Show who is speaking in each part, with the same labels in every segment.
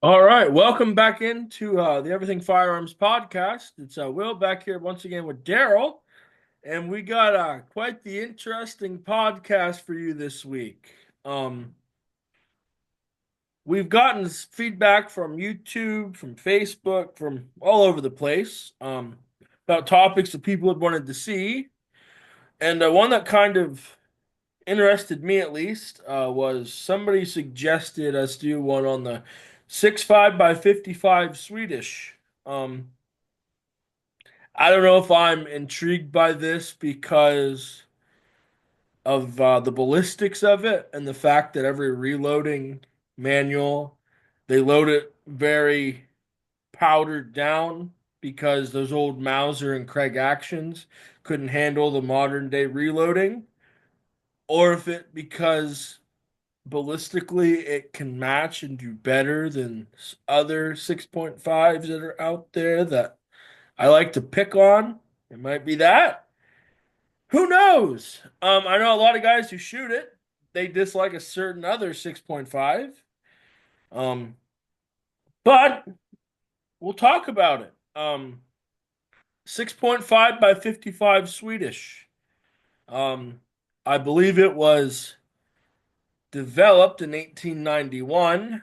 Speaker 1: All right, welcome back into the Everything Firearms podcast. It's Will back here once again with Daryl, and we got quite the interesting podcast for you this week. Um, we've gotten feedback from YouTube, from Facebook, from all over the place about topics that people had wanted to see, and one that kind of interested me at least was somebody suggested us do one on the 6.5 by 55 Swedish. Um, I don't know if I'm intrigued by this because of the ballistics of it and the fact that every reloading manual they load it very powdered down because those old Mauser and Craig actions couldn't handle the modern day reloading, or if it because ballistically it can match and do better than other 6.5s that are out there that I like to pick on. It might be that. Who knows? I know a lot of guys who shoot it. They dislike a certain other 6.5. Um, but we'll talk about it. 6.5 by 55 Swedish. Um, I believe it was developed in 1891,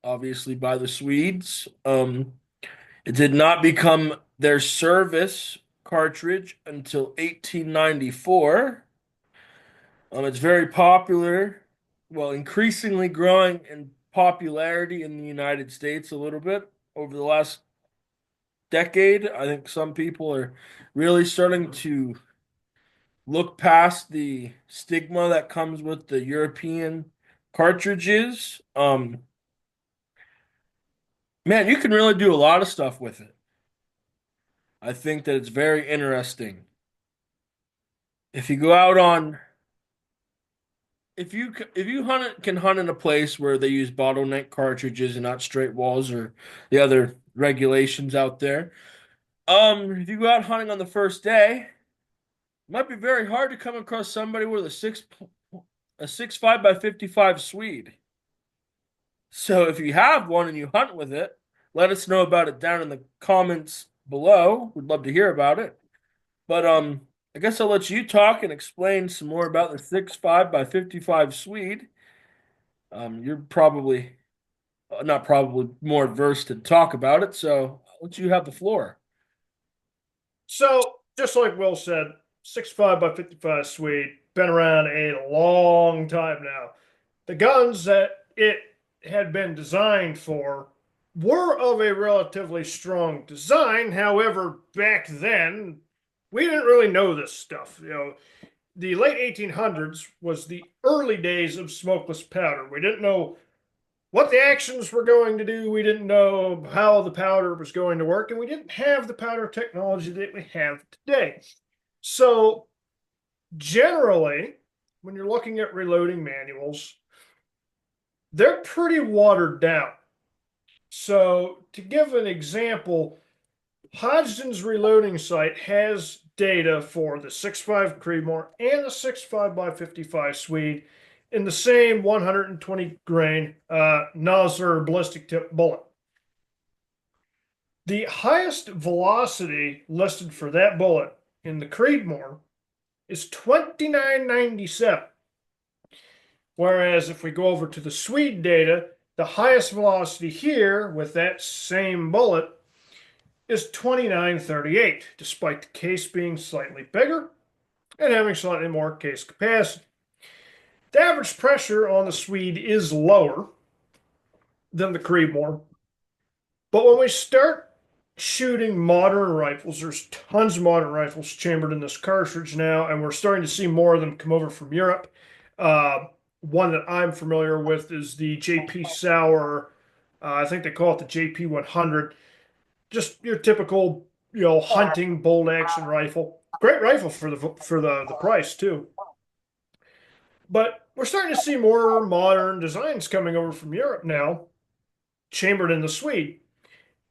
Speaker 1: obviously by the Swedes. It did not become their service cartridge until 1894. It's very popular, well, increasingly growing in popularity in the United States a little bit over the last decade. I think some people are really starting to look past the stigma that comes with the European cartridges. Man, you can really do a lot of stuff with it. I think that it's very interesting. If you go out on if you can hunt in a place where they use bottleneck cartridges and not straight walls or the other regulations out there, if you go out hunting on the first day, it might be very hard to come across somebody with a 6.5 by 55 Swede. So if you have one and you hunt with it, let us know about it down in the comments below. We'd love to hear about it. But I guess I'll let you talk and explain some more about the 6.5 by 55 Swede. You're probably not probably more versed to talk about it, so I'll let you have the floor.
Speaker 2: So, just like Will said, 65 by 55 Swede, been around a long time now. The guns that it had been designed for were of a relatively strong design. However, back then, we didn't really know this stuff. The late 1800s was the early days of smokeless powder. We didn't know what the actions were going to do. We didn't know how the powder was going to work, and we didn't have the powder technology that we have today. So, generally, when you're looking at reloading manuals, they're pretty watered down. So, to give an example, Hodgson's reloading site has data for the 6.5 Creedmoor and the 6.5 by 55 Swede in the same 120 grain Nosler ballistic tip bullet. The highest velocity listed for that bullet in the Creedmoor is 2997. Whereas if we go over to the Swede data, the highest velocity here with that same bullet is 2938, despite the case being slightly bigger and having slightly more case capacity. The average pressure on the Swede is lower than the Creedmoor, but when we start shooting modern rifles, there's tons of modern rifles chambered in this cartridge now, and we're starting to see more of them come over from Europe. One that I'm familiar with is the JP Sauer. I think they call it the JP 100. Just your typical, hunting bolt action rifle. Great rifle for the price too. But we're starting to see more modern designs coming over from Europe now, chambered in the Swede.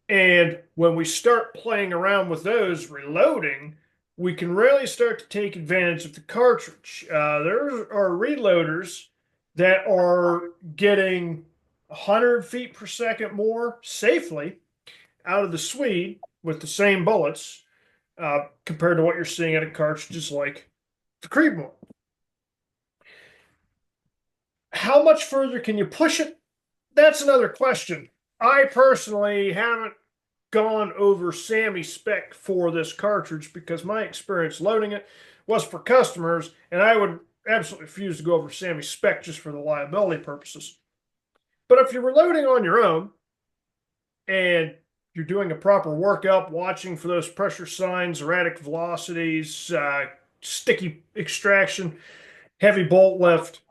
Speaker 2: And when we start playing around with those reloading, we can really start to take advantage of the cartridge. There are reloaders that are getting 100 feet per second more safely out of the Swede with the same bullets compared to what you're seeing at a cartridges like the Creedmoor. How much further can you push it? That's another question. I personally haven't gone over SAMI spec for this cartridge because my experience loading it was for customers, and I would absolutely refuse to go over SAMI spec just for the liability purposes. But if you're loading on your own and you're doing a proper workup, watching for those pressure signs, erratic velocities, sticky extraction, heavy bolt lift,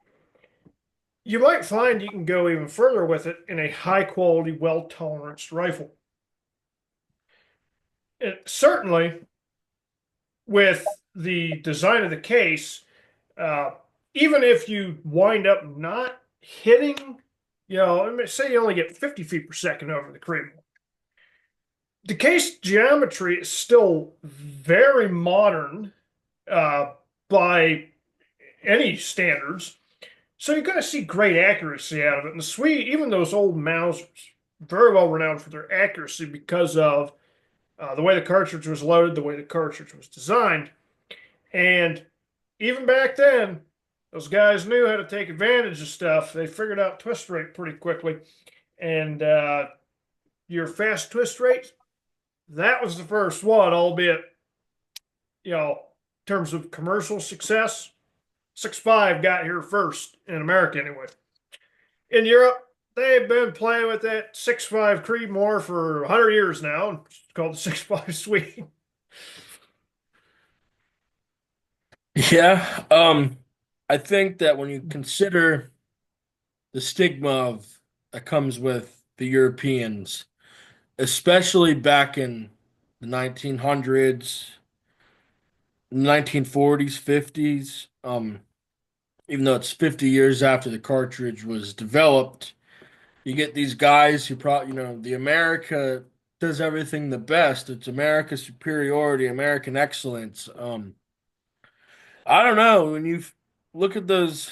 Speaker 2: you might find you can go even further with it in a high quality, well toleranced rifle. Certainly, with the design of the case, uh, even if you wind up not hitting, say you only get 50 feet per second over the Creedmoor, the case geometry is still very modern uh, by any standards. So you're going to see great accuracy out of it. And the Swede, even those old Mausers, very well renowned for their accuracy because of the way the cartridge was loaded, the way the cartridge was designed. And even back then, those guys knew how to take advantage of stuff. They figured out twist rate pretty quickly. And your fast twist rate, that was the first one, albeit, in terms of commercial success, 6.5 got here first in America anyway. In Europe, they've been playing with that 6.5 Creedmoor for 100 years now. It's called the 6.5 Swede.
Speaker 1: Yeah, I think that when you consider the stigma of that comes with the Europeans, especially back in the 1900s, 1940s, 50s, even though it's 50 years after the cartridge was developed, you get these guys who probably, the America does everything the best. It's America's superiority, American excellence. I don't know. When you look at the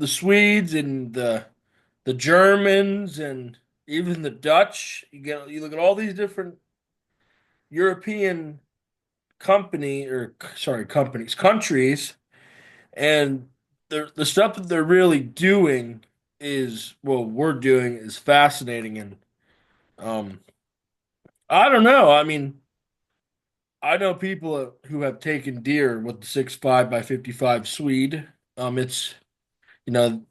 Speaker 1: Swedes and the Germans and even the Dutch, you look at all these different European countries, and the stuff that they're really doing is well, we're doing is fascinating, and um, I don't know. I mean, I know people who have taken deer with the 6.5 by 55 Swede. It's you know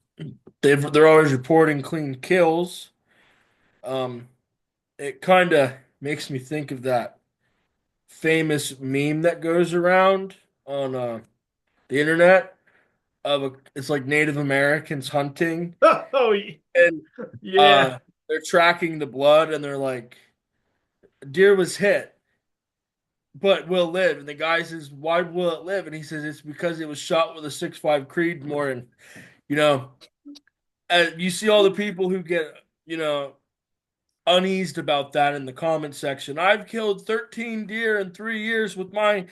Speaker 1: they're always reporting clean kills. Um, it kind of makes me think of that famous meme that goes around on the internet it's like Native Americans hunting
Speaker 2: Oh,
Speaker 1: and
Speaker 2: yeah.
Speaker 1: they're tracking the blood and they're like deer was hit but will live and the guy says why will it live and he says it's because it was shot with a 6.5 Creedmoor and you know you see all the people who get you know uneased about that in the comment section. I've killed 13 deer in 3 years with my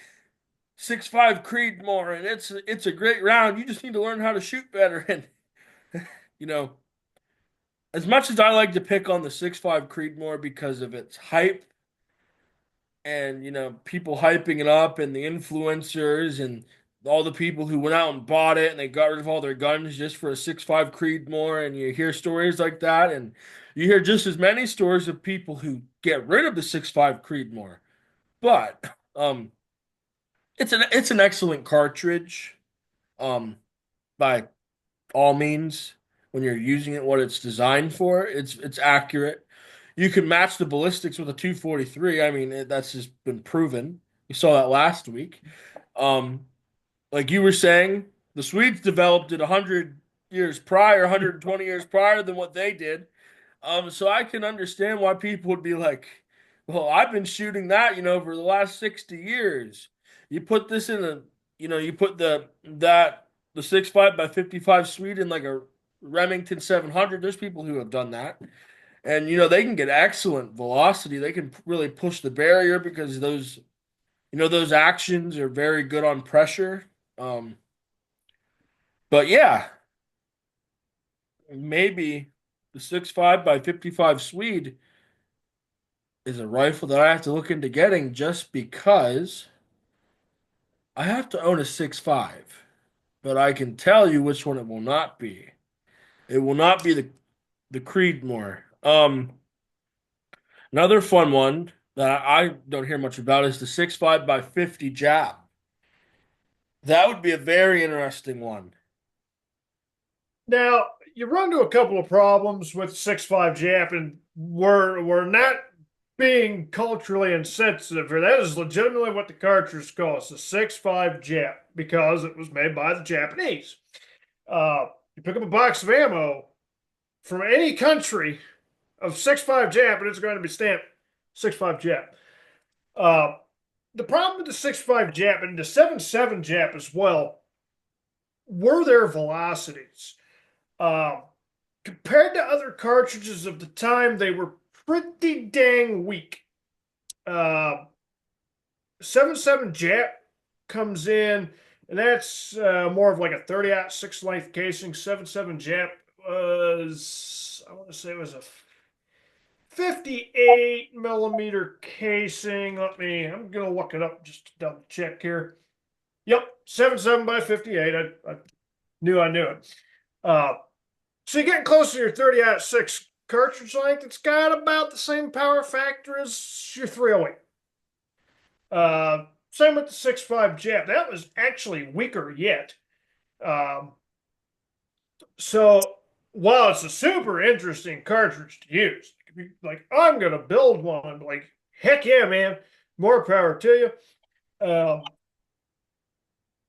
Speaker 1: 6.5 Creedmoor, and it's a great round. You just need to learn how to shoot better. And you know, as much as I like to pick on the 6.5 Creedmoor because of its hype and people hyping it up and the influencers and all the people who went out and bought it and they got rid of all their guns just for a 6.5 Creedmoor, and you hear stories like that, and you hear just as many stories of people who get rid of the 6.5 Creedmoor. But it's an excellent cartridge. Um, by all means, when you're using it, what it's designed for, it's accurate. You can match the ballistics with a 243. I mean, that's just been proven. You saw that last week. Um, like you were saying, the Swedes developed it 100 years prior, 120 years prior than what they did. So I can understand why people would be like, well, I've been shooting that, for the last 60 years. You put this in you put the 6.5 by 55 Swede in like a Remington 700. There's people who have done that. And they can get excellent velocity. They can really push the barrier because those actions are very good on pressure. Um, but yeah, maybe the 6.5 by 55 Swede is a rifle that I have to look into getting just because I have to own a 6.5. But I can tell you which one it will not be. It will not be the Creedmoor. Another fun one that I don't hear much about is the 6.5 by 50 Jap. That would be a very interesting one.
Speaker 2: Now, you run into a couple of problems with 6.5 Jap, and we're not being culturally insensitive here. That is legitimately what the cartridge is called. It's a 6.5 Jap because it was made by the Japanese. You pick up a box of ammo from any country of 6.5 Jap, and it's going to be stamped 6.5 Jap. Uh, the problem with the 6.5 Jap and the 7.7 Jap as well were their velocities. Um, Compared to other cartridges of the time, they were pretty dang weak. Uh, 7.7 Jap comes in, and that's more of like a 30-06 length casing. 7.7 Jap was, I want to say it was a 58 millimeter casing. I'm going to look it up just to double check here. Yep, 7.7 by 58. I knew I knew it. Uh, So you're getting close to your 30-06 cartridge length. It's got about the same power factor as your 308. Same with the 6.5 Jab. That was actually weaker yet. Um, so while it's a super interesting cartridge to use, like I'm gonna build one, like heck yeah, man, more power to you.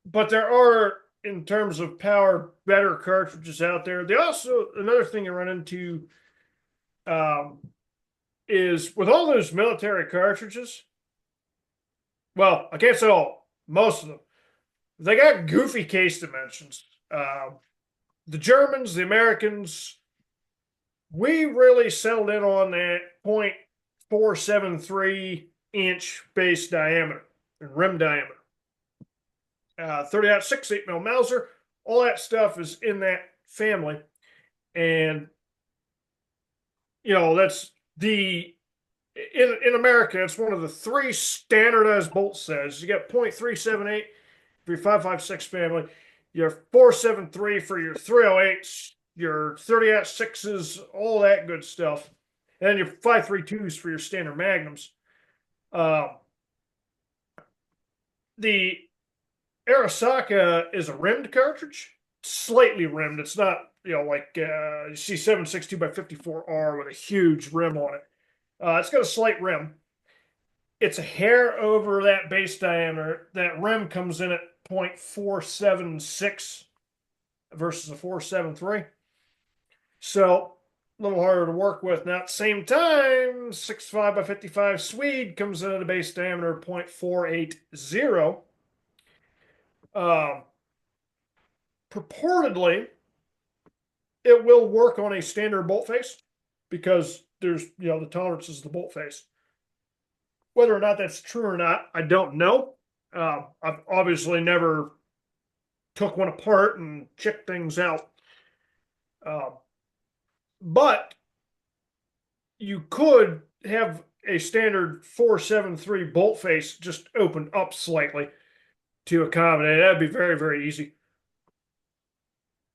Speaker 2: But there are, in terms of power, better cartridges out there. They also, another thing you run into um, is with all those military cartridges. Well, I can't say all, most of them. They got goofy case dimensions. The Germans, the Americans, we really settled in on that 0.473 inch base diameter and rim diameter. 30-06 8 mil Mauser, all that stuff is in that family. And, that's in America, it's one of the three standardized bolt sizes. You got 0.378 for your 5.56 family, your 4.73 for your 308s, your 30-6s, all that good stuff, and then your 5.32s for your standard magnums. Uh, the Arasaka is a rimmed cartridge, slightly rimmed. It's not, like you see 7.62 by 54R with a huge rim on it. It's got a slight rim. It's a hair over that base diameter. That rim comes in at 0.476 versus a 4.73. So a little harder to work with. Now at the same time, 6.5 by 55 Swede comes in at a base diameter of 0.480. Um, Purportedly, it will work on a standard bolt face because there's, the tolerances of the bolt face. Whether or not that's true or not, I don't know. I've obviously never took one apart and checked things out. Uh, but you could have a standard 4.73 bolt face just opened up slightly to accommodate. That'd be very, very easy.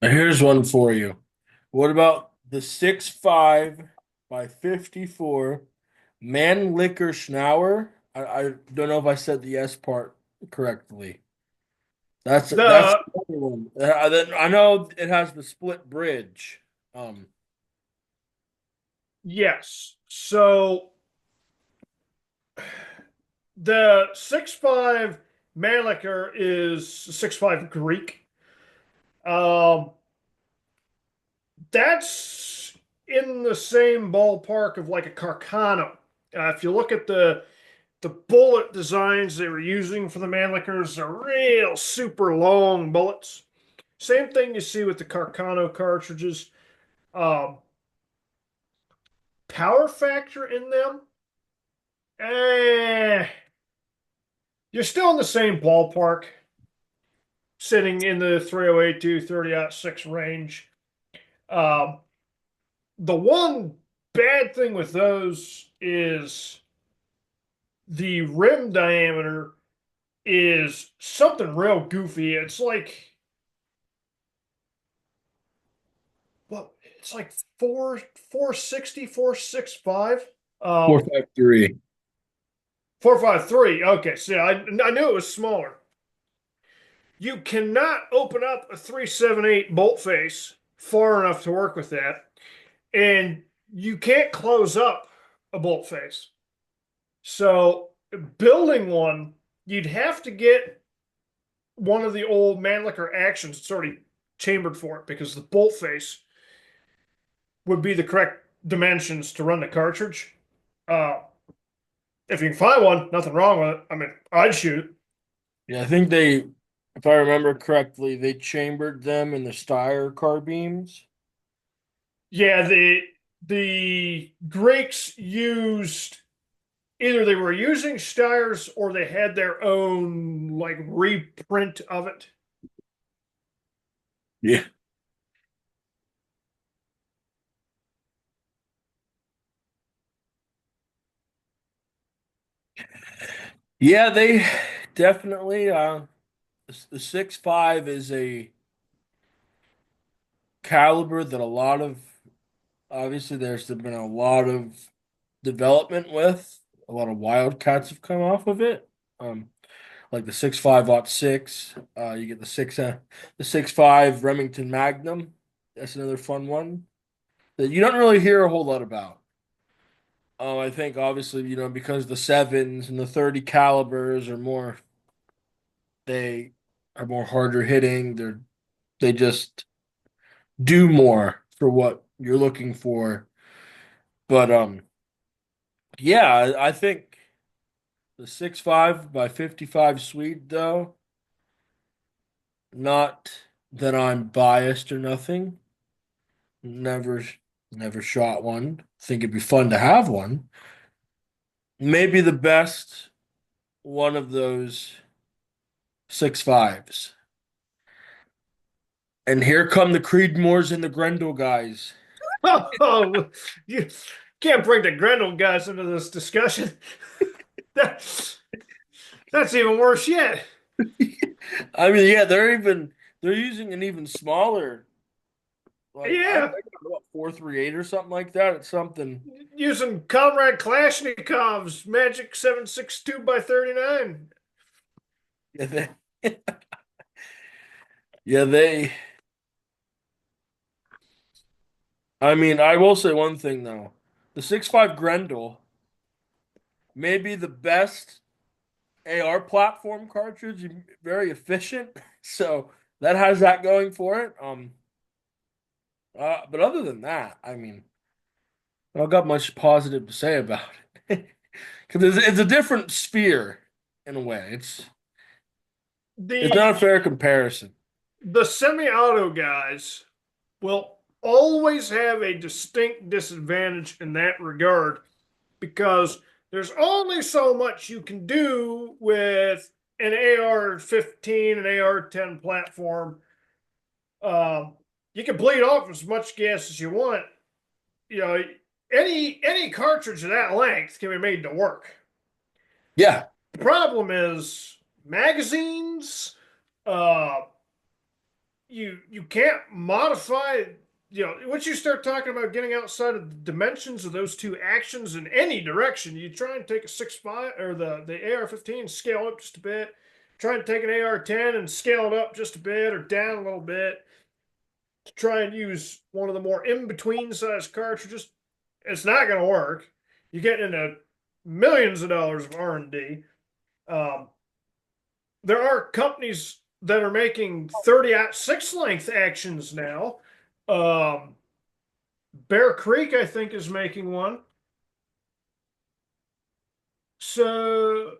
Speaker 1: Here's one for you. What about the 6.5 by 54 Mannlicher Schnauer? I don't know if I said the S part correctly. That's
Speaker 2: The
Speaker 1: the other one. I know it has the split bridge. Um,
Speaker 2: Yes. So the 6.5 Mannlicher is 6.5 Greek. Um, that's in the same ballpark of like a Carcano. If you look at the bullet designs they were using for the Mannlichers, are real super long bullets. Same thing you see with the Carcano cartridges. Um, Power factor in them, eh, you're still in the same ballpark, sitting in the 308 to 30-06 range. Um, the one bad thing with those is the rim diameter is something real goofy. It's like what? It's like 460, 465.
Speaker 1: Four
Speaker 2: Um,
Speaker 1: five three.
Speaker 2: 453. Okay, see, I knew it was smaller. You cannot open up a 378 bolt face far enough to work with that, and you can't close up a bolt face. So building one, you'd have to get one of the old Mannlicher actions that's already chambered for it because the bolt face would be the correct dimensions to run the cartridge. Uh, if you can find one, nothing wrong with it. I mean, I'd shoot it.
Speaker 1: Yeah, I think they, if I remember correctly, they chambered them in the Steyr carbines.
Speaker 2: Yeah, the Greeks used either they were using Steyrs or they had their own like reprint of it.
Speaker 1: Yeah. Yeah, they definitely the 6.5 is a caliber that a lot of obviously there's been a lot of development with. A lot of Wildcats have come off of it. Um, like the 6.5-06. You get the 6.5 Remington Magnum. That's another fun one that you don't really hear a whole lot about. I think obviously, because the sevens and the 30 calibers are more they are more harder hitting. They just do more for what you're looking for. But yeah, I think the 6.5 by 55 Swede though, not that I'm biased or nothing. Never never shot one. Think it'd be fun to have one. Maybe the best one of those 6.5s. And here come the Creedmoors and the Grendel guys.
Speaker 2: Oh, you can't bring the Grendel guys into this discussion. That, that's even worse yet.
Speaker 1: I mean, yeah, they're using an even smaller, like I
Speaker 2: Yeah,
Speaker 1: think what 4.38 or something like that. It's something.
Speaker 2: using Comrade Kalashnikov's Magic 7.62 by 39.
Speaker 1: Yeah, yeah, they. I mean, I will say one thing though, the 6.5 Grendel may be the best AR platform cartridge, very efficient. So that has that going for it. But other than that, I mean, I don't got much positive to say about it because it's a different sphere in a way. It's
Speaker 2: The
Speaker 1: not a fair comparison.
Speaker 2: the semi-auto guys will always have a distinct disadvantage in that regard because there's only so much you can do with an AR-15, an AR-10 platform. Um, you can bleed off as much gas as you want. You know, any cartridge of that length can be made to work.
Speaker 1: Yeah,
Speaker 2: The problem is magazines. Uh, you can't modify. You know, once you start talking about getting outside of the dimensions of those two actions in any direction, you try and take a 6.5 or the AR-15, scale up just a bit. Try and take an AR-10 and scale it up just a bit or down a little bit to try and use one of the more in between size cartridges. It's not going to work. You get into millions of dollars of R&D. Um, there are companies that are making 30-06 length actions now. Um, Bear Creek, I think, is making one. So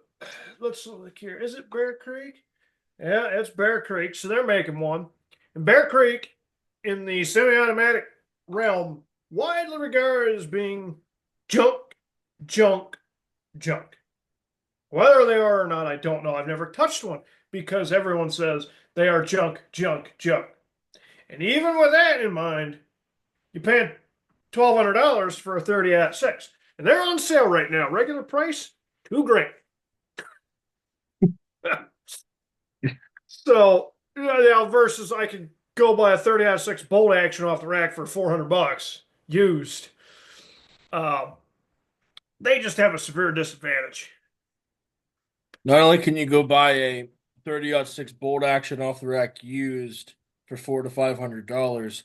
Speaker 2: let's look here. Is it Bear Creek? Yeah, it's Bear Creek. So they're making one. And Bear Creek, in the semi-automatic realm, widely regarded as being junk, junk, junk. Whether they are or not, I don't know. I've never touched one because everyone says they are junk, junk, junk. And even with that in mind, You paying $1,200 for a 30-06, and they're on sale right now. Regular price, 2 grand. So, versus I could go buy a 30-06 bolt action off the rack for $400 used. Uh, they just have a severe disadvantage.
Speaker 1: Not only can you go buy a 30-06 bolt action off the rack used for $400 to $500,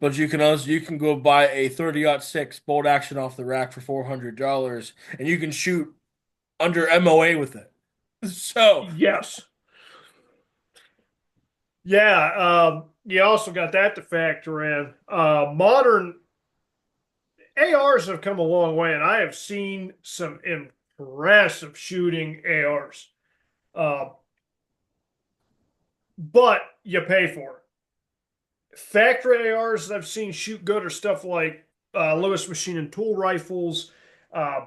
Speaker 1: but you can go buy a 30-06 bolt action off the rack for $400, and you can shoot under MOA with it. So
Speaker 2: Yes. Yeah. You also got that to factor in. Modern ARs have come a long way, and I have seen some impressive shooting ARs. Uh, but you pay for it. Factory ARs that I've seen shoot good are stuff like Lewis Machine and Tool rifles,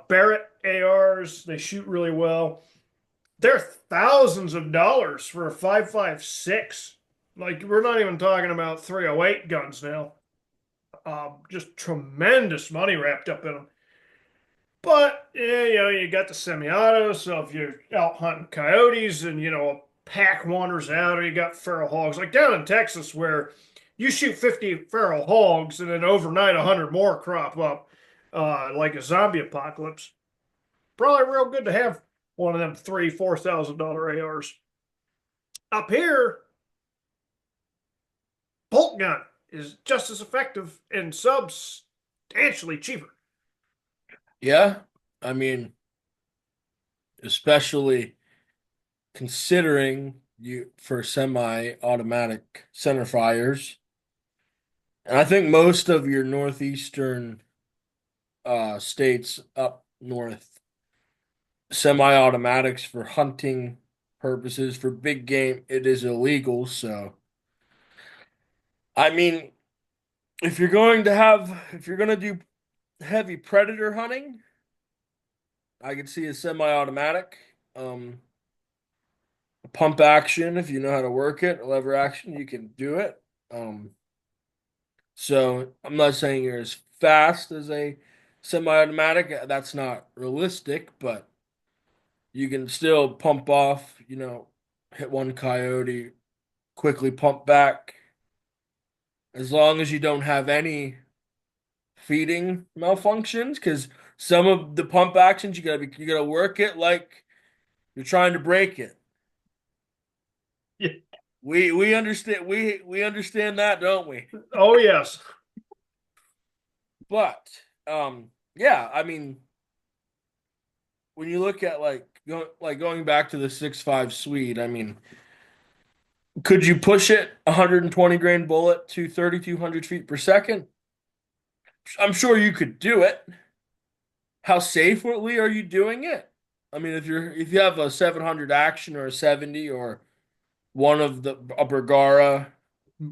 Speaker 2: Barrett ARs. They shoot really well. They're thousands of dollars for a 5.56. Like we're not even talking about 308 guns now. Just tremendous money wrapped up in them. But yeah, you got the semi-auto. So if you're out hunting coyotes and a pack wanders out, or you got feral hogs, like down in Texas where you shoot 50 feral hogs and then overnight 100 more crop up, like a zombie apocalypse. Probably real good to have one of them $3,000-$4,000 ARs. Up here, bolt gun is just as effective and substantially cheaper.
Speaker 1: yeah, I mean, especially considering you for semi-automatic center fires. And I think most of your northeastern states up north, semi-automatics for hunting purposes, for big game, it is illegal. So, I mean, if you're going to do heavy predator hunting, I could see a semi-automatic. Pump action, if you know how to work it, lever action, you can do it. Um, so I'm not saying you're as fast as a semi-automatic. That's not realistic, but you can still pump off, hit one coyote, quickly pump back, as long as you don't have any feeding malfunctions. Because some of the pump actions you gotta work it like you're trying to break it. We understand that, don't we?
Speaker 2: Oh, yes.
Speaker 1: But yeah, I mean, when you look at going back to the 6.5 Swede, I mean, could you push it 120 grain bullet to 3,200 feet per second? I'm sure you could do it. How safely are you doing it? I mean, if you have a 700 action or a 70 or one of a Bergara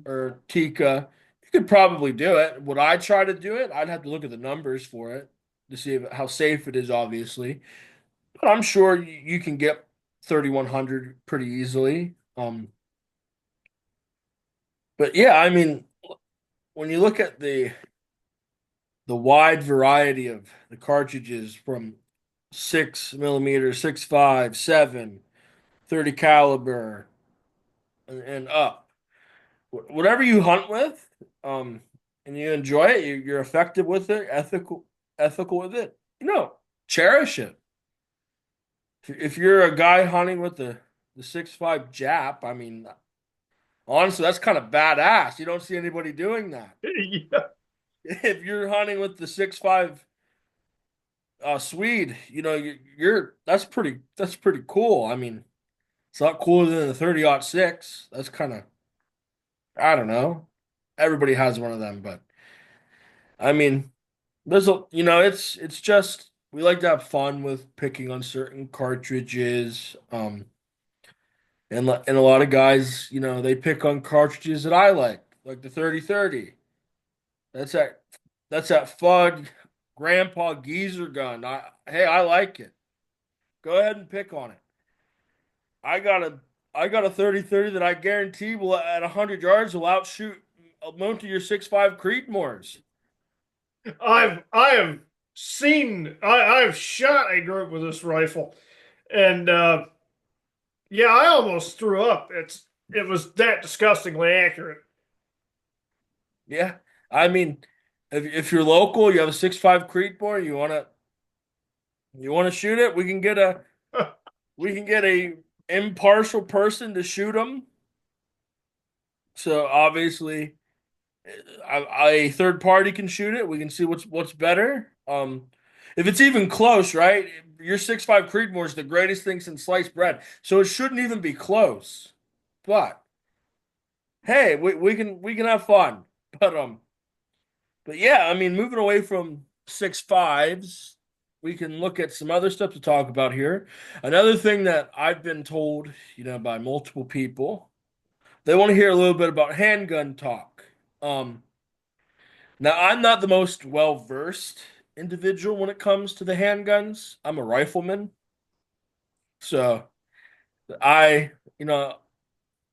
Speaker 1: or Tika, you could probably do it. Would I try to do it? I'd have to look at the numbers for it to see how safe it is, obviously. But I'm sure you can get 3,100 pretty easily. But yeah, I mean, when you look at the wide variety of the cartridges from 6 millimeter, 6.5, 7, 30 caliber, and up, whatever you hunt with, and you enjoy it, you're effective with it, ethical with it, cherish it. If you're a guy hunting with the 6.5 Jap, I mean, honestly, that's kind of badass. You don't see anybody doing that.
Speaker 2: Yeah.
Speaker 1: If you're hunting with the 6.5 Swede, you're that's pretty cool. I mean, it's a lot cooler than the 30-06. That's kind of, I don't know. Everybody has one of them, but I mean, it's just we like to have fun with picking on certain cartridges. And a lot of guys, they pick on cartridges that I like the 30-30. That's that that's that FUD grandpa geezer gun. Hey, I like it. Go ahead and pick on it. I got a I got a 30-30 that I guarantee will at 100 yards will outshoot most of your 6.5 Creedmoors.
Speaker 2: I have seen I've shot a group with this rifle, and yeah, I almost threw up. It was that disgustingly accurate.
Speaker 1: Yeah. I mean, if you're local, you have a 6.5 Creedmoor, you wanna shoot it, we can get a impartial person to shoot them. So obviously, a third party can shoot it. We can see what's better. If it's even close, right? Your 6.5 Creedmoor is the greatest thing since sliced bread, so it shouldn't even be close. But hey, we can have fun. But but yeah, I mean, moving away from 6.5s, we can look at some other stuff to talk about here. Another thing that I've been told, by multiple people, they want to hear a little bit about handgun talk. Um, Now, I'm not the most well-versed individual when it comes to the handguns. I'm a rifleman, so I, you know,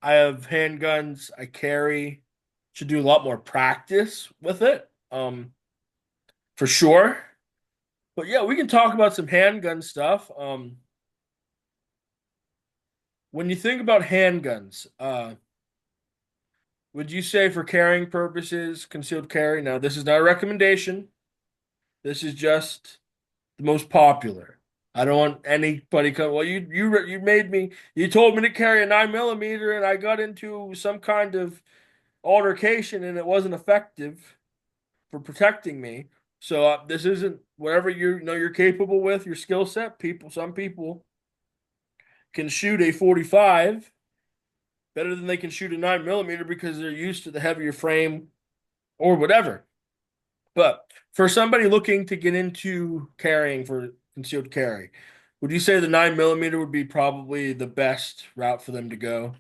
Speaker 1: I have handguns. I carry. Should do a lot more practice with it, for sure. But yeah, we can talk about some handgun stuff. When you think about handguns, would you say for carrying purposes, concealed carry? Now, this is not a recommendation. This is just the most popular. I don't want anybody come. Well, you made me. You told me to carry a 9 millimeter, and I got into some kind of altercation, and it wasn't effective for protecting me. So this isn't whatever you know you're capable with your skill set. Some people can shoot a 45 better than they can shoot a 9 millimeter because they're used to the heavier frame or whatever. But for somebody looking to get into carrying for concealed carry, would you say the 9 millimeter would be probably the best route for them to go?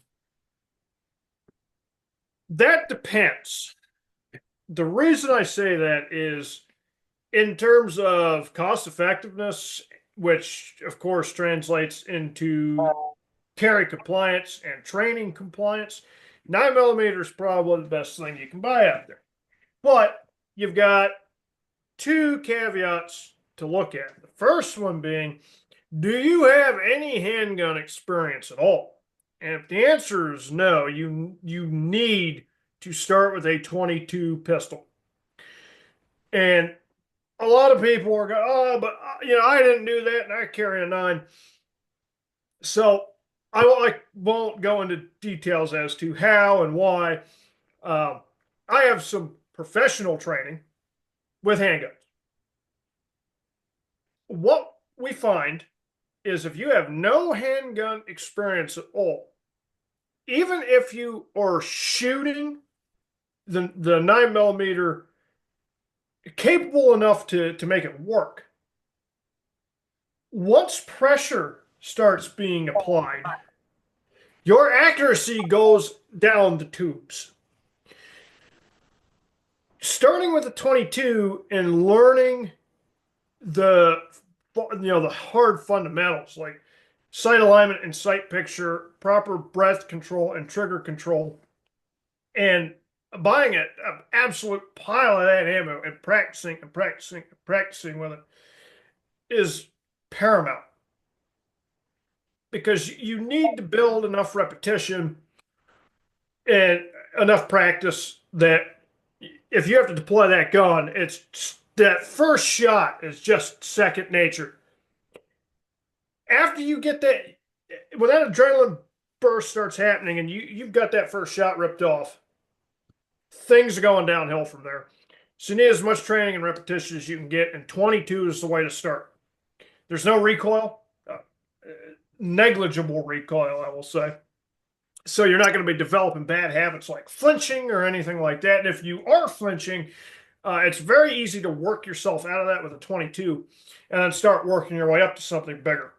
Speaker 2: That depends. The reason I say that is in terms of cost effectiveness, which of course translates into carry compliance and training compliance, 9 millimeter is probably the best thing you can buy out there. But you've got two caveats to look at. The first one being, do you have any handgun experience at all? And if the answer is no, you need to start with a 22 pistol. And a lot of people are going, oh, but I didn't do that, and I carry a 9. So I won't go into details as to how and why. Uh, I have some professional training with handguns. What we find is if you have no handgun experience at all, even if you are shooting the 9 millimeter capable enough to make it work, once pressure starts being applied, your accuracy goes down the tubes. Starting with the 22 and learning the the hard fundamentals like sight alignment and sight picture, proper breath control and trigger control, and buying an absolute pile of that ammo and practicing and practicing and practicing with it is paramount because you need to build enough repetition and enough practice that if you have to deploy that gun, it's that first shot is just second nature. After you get that, when that adrenaline burst starts happening and you've got that first shot ripped off, things are going downhill from there. So you need as much training and repetition as you can get, and 22 is the way to start. There's no recoil, negligible recoil, I will say. So you're not going to be developing bad habits like flinching or anything like that. And if you are flinching, it's very easy to work yourself out of that with a 22 and then start working your way up to something bigger.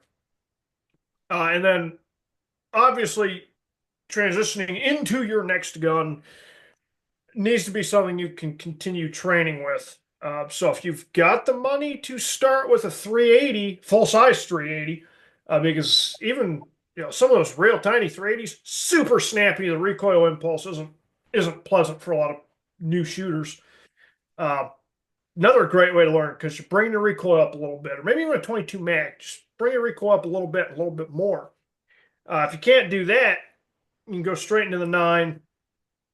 Speaker 2: And then obviously transitioning into your next gun needs to be something you can continue training with. So if you've got the money to start with a 380, full size 380, because even some of those real tiny 380s, super snappy. The recoil impulse isn't pleasant for a lot of new shooters. Uh, Another great way to learn because you bring the recoil up a little bit, or maybe even a 22 mag. Just bring the recoil up a little bit more. If you can't do that, you can go straight into the nine.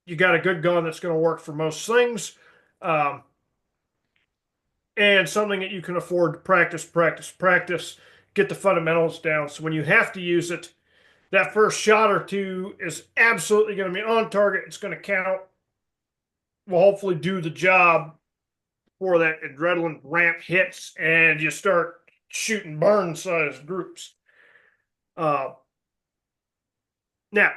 Speaker 2: You got a good gun that's going to work for most things, um, and something that you can afford to practice, get the fundamentals down. So when you have to use it, that first shot or two is absolutely going to be on target. It's going to count. Will hopefully do the job before that adrenaline ramp hits and you start shooting burn sized groups. Uh, Now,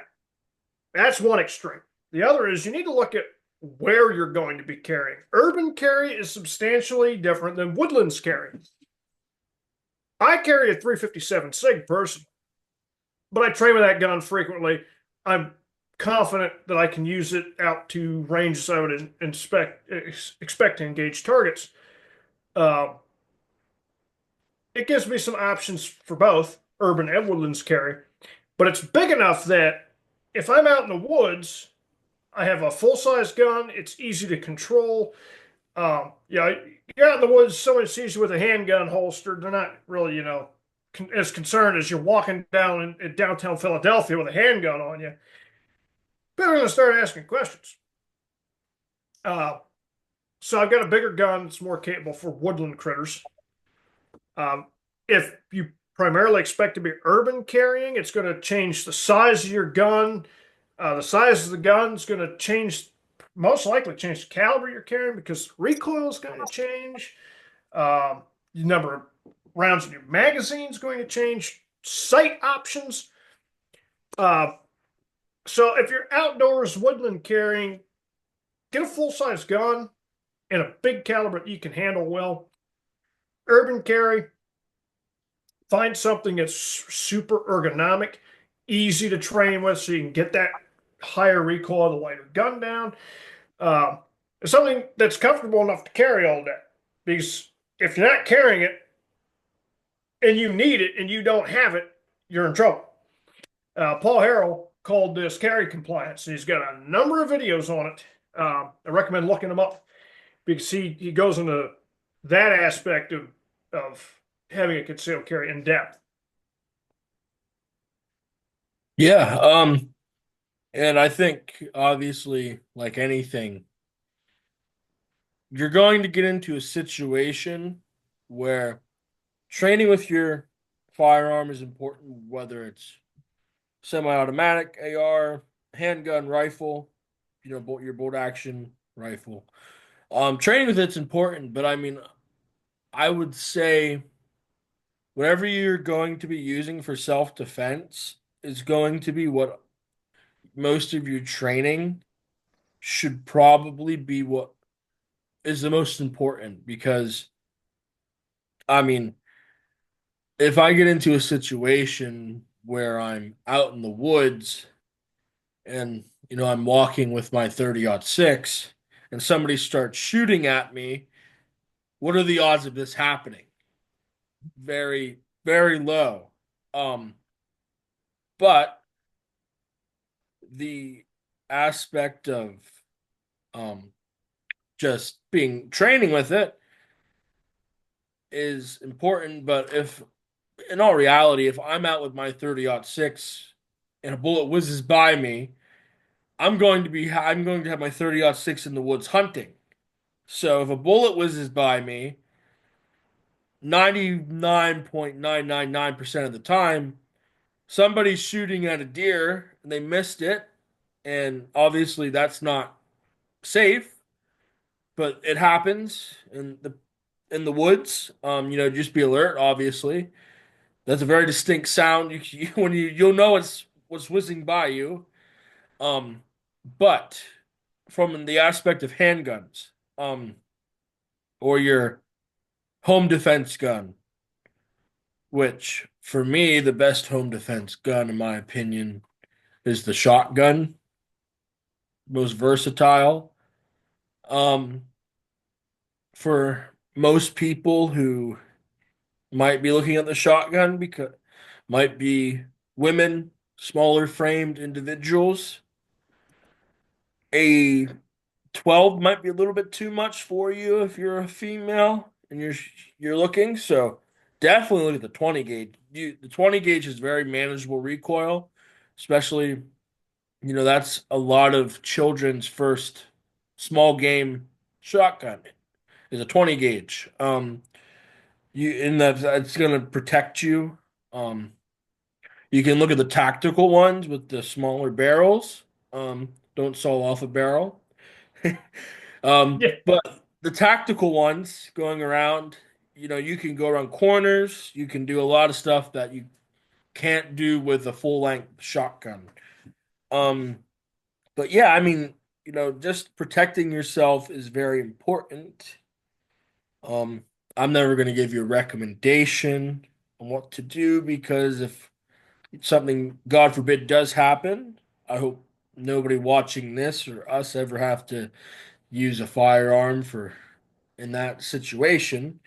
Speaker 2: that's one extreme. The other is you need to look at where you're going to be carrying. Urban carry is substantially different than woodlands carry. I carry a 357 SIG personally, but I train with that gun frequently. I'm confident that I can use it out to ranges I would expect to engage targets. Uh, it gives me some options for both urban and woodlands carry, but it's big enough that if I'm out in the woods, I have a full size gun. It's easy to control. Yeah, you're out in the woods. Someone sees you with a handgun holstered. They're not really, as concerned as you're walking down in downtown Philadelphia with a handgun on you. People are going to start asking questions. Uh, so I've got a bigger gun that's more capable for woodland critters. If you primarily expect to be urban carrying, it's going to change the size of your gun. The size of the gun is going to change, most likely change the caliber you're carrying because recoil is going to change. The number of rounds in your magazine is going to change. Sight options. Uh, so if you're outdoors woodland carrying, get a full size gun and a big caliber that you can handle well. Urban carry, find something that's super ergonomic, easy to train with, so you can get that higher recoil, the lighter gun down. Uh, Something that's comfortable enough to carry all day. Because if you're not carrying it and you need it and you don't have it, you're in trouble. Paul Harrell called this carry compliance. He's got a number of videos on it. I recommend looking them up because he goes into that aspect of having a concealed carry in depth.
Speaker 1: Yeah, and I think obviously, like anything, you're going to get into a situation where training with your firearm is important, whether it's semi-automatic AR, handgun, rifle, your bolt action rifle. Training with it's important, but I mean, I would say whatever you're going to be using for self-defense is going to be what most of your training should probably be what is the most important because I mean, if I get into a situation where I'm out in the woods and I'm walking with my 30-06 and somebody starts shooting at me, what are the odds of this happening? Very, very low. Um, but the aspect of um just being training with it is important, but if in all reality, if I'm out with my 30-06 and a bullet whizzes by me, I'm going to have my 30-06 in the woods hunting. So if a bullet whizzes by me, 99.999% of the time, somebody's shooting at a deer and they missed it, and obviously that's not safe, but it happens in the woods. Just be alert, obviously. That's a very distinct sound. You'll know it's what's whizzing by you. Um, but from the aspect of handguns, or your home defense gun, which for me, the best home defense gun, in my opinion, is the shotgun, most versatile. Um, for most people who might be looking at the shotgun because might be women, smaller framed individuals, a 12 might be a little bit too much for you if you're a female and you're looking. So definitely look at the 20 gauge. The 20 gauge is very manageable recoil, especially, that's a lot of children's first small game shotgun is a 20 gauge. You in that it's gonna protect you. Um, you can look at the tactical ones with the smaller barrels. Don't saw off a barrel.
Speaker 2: Yeah.
Speaker 1: But the tactical ones going around, you can go around corners. You can do a lot of stuff that you can't do with a full length shotgun. Um, but yeah, I mean, just protecting yourself is very important. Um, I'm never going to give you a recommendation on what to do because if something, God forbid, does happen, I hope nobody watching this or us ever have to use a firearm for in that situation.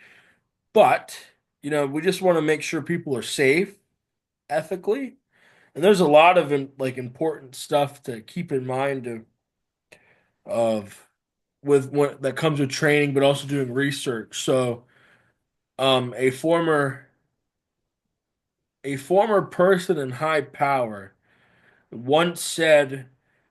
Speaker 1: But, we just want to make sure people are safe ethically. And there's a lot of like important stuff to keep in mind of with what that comes with training, but also doing research. So, a former person in high power once said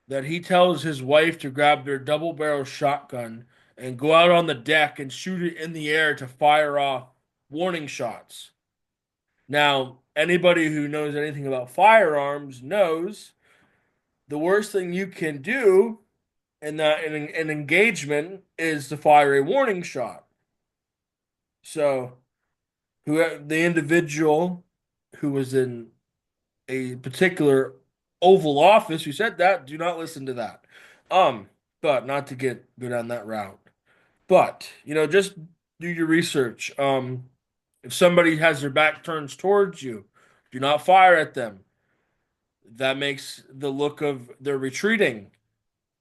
Speaker 1: that he tells his wife to grab their double barrel shotgun and go out on the deck and shoot it in the air to fire off warning shots. Now, anybody who knows anything about firearms knows the worst thing you can do in an engagement is to fire a warning shot. So, the individual who was in a particular Oval Office who said that, do not listen to that. Um, but not to go down that route. But, just do your research. If somebody has their back turns towards you, do not fire at them. That makes the look of they're retreating.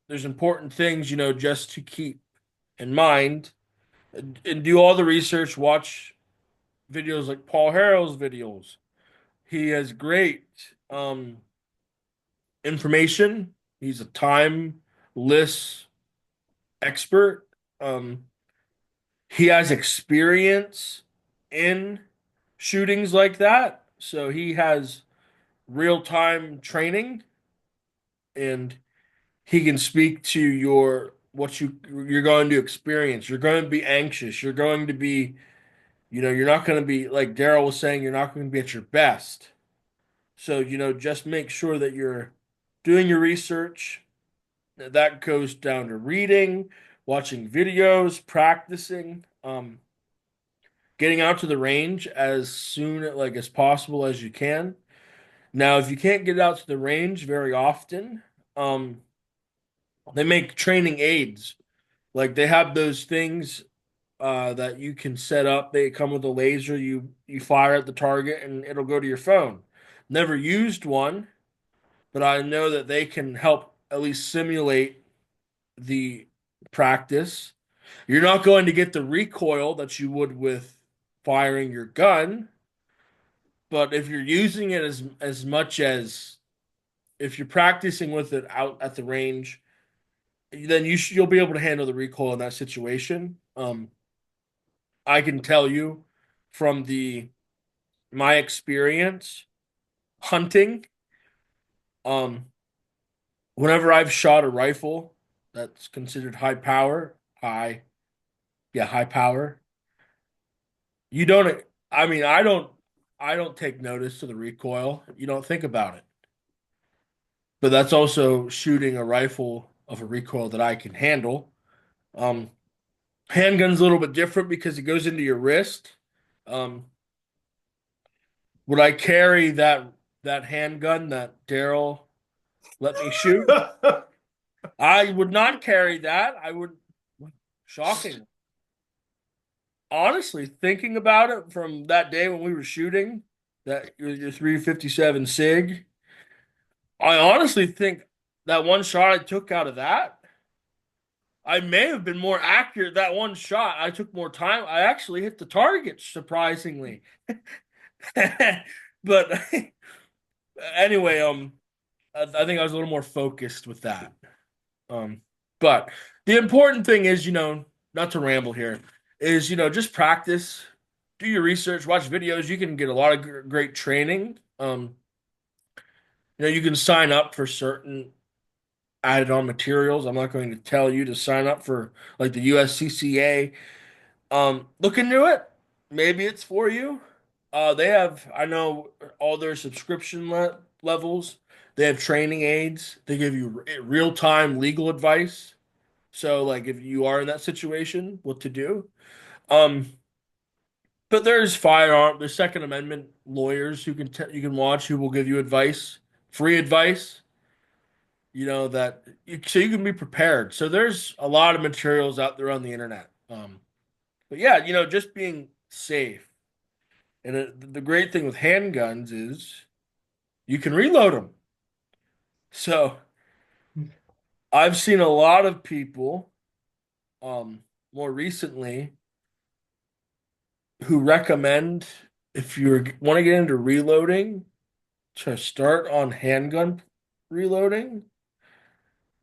Speaker 1: There's important things, just to keep in mind and do all the research. Watch videos like Paul Harrell's videos. He has great information. He's a timeless expert. Um, he has experience in shootings like that, so he has real-time training, and he can speak to you're going to experience. You're going to be anxious. You're going to be, you're not going to be like Daryl was saying. You're not going to be at your best. So, just make sure that you're doing your research. That goes down to reading, watching videos, practicing, getting out to the range as soon like as possible as you can. Now, if you can't get out to the range very often, um, they make training aids. Like they have those things that you can set up. They come with a laser. You fire at the target and it'll go to your phone. Never used one, but I know that they can help at least simulate the practice. You're not going to get the recoil that you would with firing your gun, but if you're using it as much as if you're practicing with it out at the range, then you'll be able to handle the recoil in that situation. I can tell you from the my experience hunting, um, whenever I've shot a rifle that's considered high power. You don't, I mean, I don't take notice to the recoil. You don't think about it. But that's also shooting a rifle of a recoil that I can handle. Um, Handgun's a little bit different because it goes into your wrist. Um, would I carry that handgun that Daryl let me shoot? I would not carry that. I would, shocking. Honestly, thinking about it from that day when we were shooting that your 357 SIG, I honestly think that one shot I took out of that, I may have been more accurate that one shot. I took more time. I actually hit the target, surprisingly. But anyway, I think I was a little more focused with that. Um, but The important thing is, not to ramble here, is, just practice, do your research, watch videos. You can get a lot of great training. You can sign up for certain added on materials. I'm not going to tell you to sign up for like the USCCA. Look into it. Maybe it's for you. They have, I know, all their subscription levels. They have training aids. They give you real-time legal advice. So, like, if you are in that situation, what to do. Um, but there's Second Amendment lawyers who you can watch who will give you advice, free advice. So you can be prepared. So there's a lot of materials out there on the internet. But yeah, just being safe. And the great thing with handguns is you can reload them. So I've seen a lot of people, more recently, who recommend if you want to get into reloading to start on handgun reloading.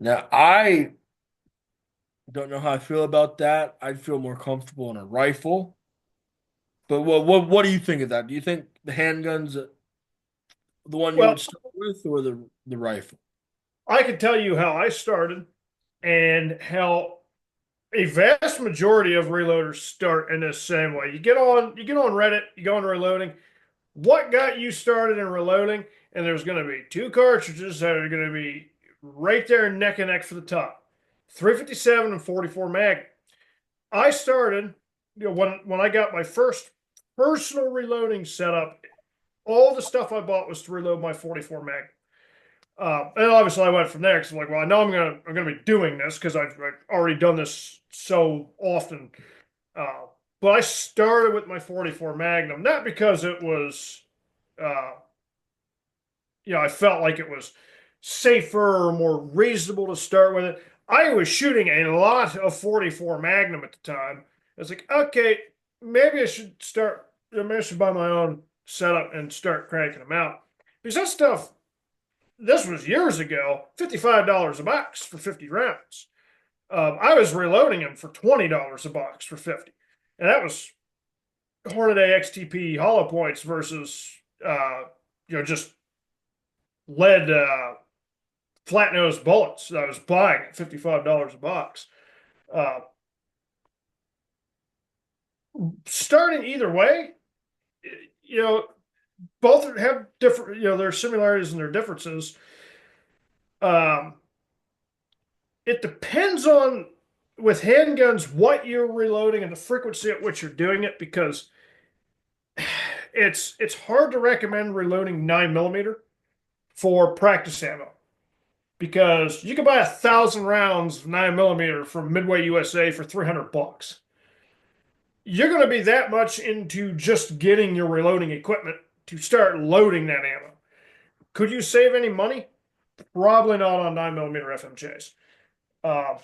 Speaker 1: Now, I don't know how I feel about that. I'd feel more comfortable in a rifle. But what do you think of that? Do you think the handgun's the one you
Speaker 2: Well,
Speaker 1: would start with, or the rifle?
Speaker 2: I can tell you how I started and how a vast majority of reloaders start in this same way. You get on Reddit, you go on reloading. What got you started in reloading? And there's going to be two cartridges that are going to be right there neck and neck for the top. 357 and 44 mag. I started, when I got my first personal reloading setup, all the stuff I bought was to reload my 44 mag. And obviously, I went from there because I'm like, well, I know I'm gonna be doing this because I've already done this so often. Uh, but I started with my 44 Magnum, not because it was, uh, I felt like it was safer or more reasonable to start with it. I was shooting a lot of 44 Magnum at the time. I was like, okay, maybe I should start. Maybe I should buy my own setup and start cranking them out because that stuff, this was years ago, $55 a box for 50 rounds. I was reloading them for $20 a box for 50. And that was Hornady XTP hollow points versus, just lead flat nose bullets that I was buying at $55 a box. Uh, Starting either way, you know, both have different, their similarities and their differences. Um, it depends on with handguns what you're reloading and the frequency at which you're doing it because it's hard to recommend reloading 9mm for practice ammo because you can buy 1,000 rounds of 9mm from Midway USA for $300. You're going to be that much into just getting your reloading equipment to start loading that ammo. Could you save any money? Probably not on 9mm FMJs. Uh,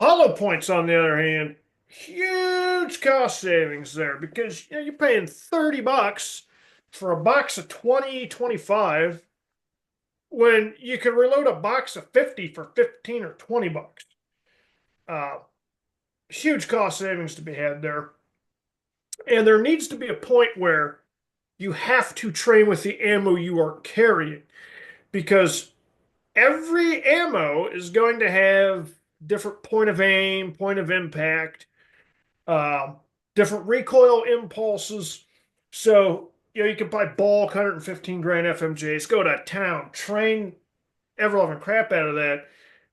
Speaker 2: Hollow points, on the other hand, huge cost savings there because you're paying $30 for a box of 20, 25 when you can reload a box of 50 for 15 or $20. Uh, Huge cost savings to be had there. And there needs to be a point where you have to train with the ammo you are carrying because every ammo is going to have different point of aim, point of impact, uh, different recoil impulses. So, you can buy bulk 115 grain FMJs, go to town, train ever loving crap out of that.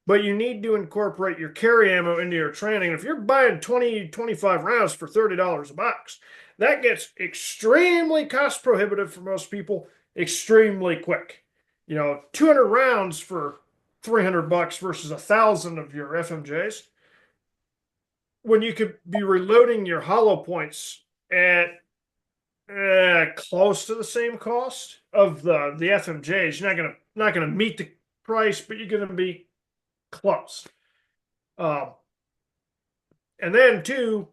Speaker 2: But you need to incorporate your carry ammo into your training. And if you're buying 20, 25 rounds for $30 a box, that gets extremely cost prohibitive for most people, extremely quick. 200 rounds for $300 versus 1,000 of your FMJs when you could be reloading your hollow points at close to the same cost of the FMJs. You're not gonna meet the price, but you're gonna be close. Um, and then two,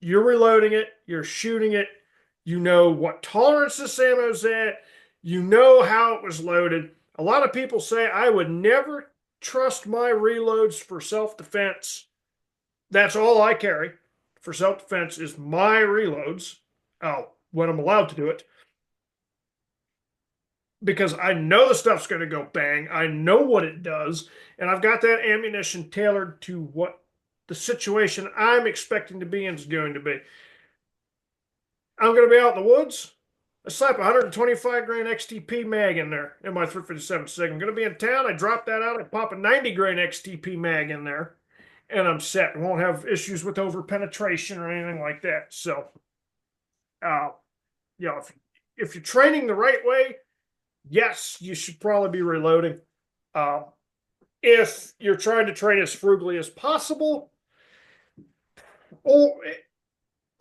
Speaker 2: you're reloading it, you're shooting it, you know what tolerance this ammo's at, you know how it was loaded. A lot of people say I would never trust my reloads for self-defense. That's all I carry for self-defense is my reloads. Oh, when I'm allowed to do it. Because I know the stuff's going to go bang. I know what it does. And I've got that ammunition tailored to what the situation I'm expecting to be in is going to be. I'm going to be out in the woods. I slap 125 grain XTP mag in there in my 357 Sig. I'm going to be in town. I drop that out. I pop a 90 grain XTP mag in there, and I'm set. I won't have issues with over penetration or anything like that. So, uh, you know, if you're training the right way, yes, you should probably be reloading. Uh, if you're trying to train as frugally as possible,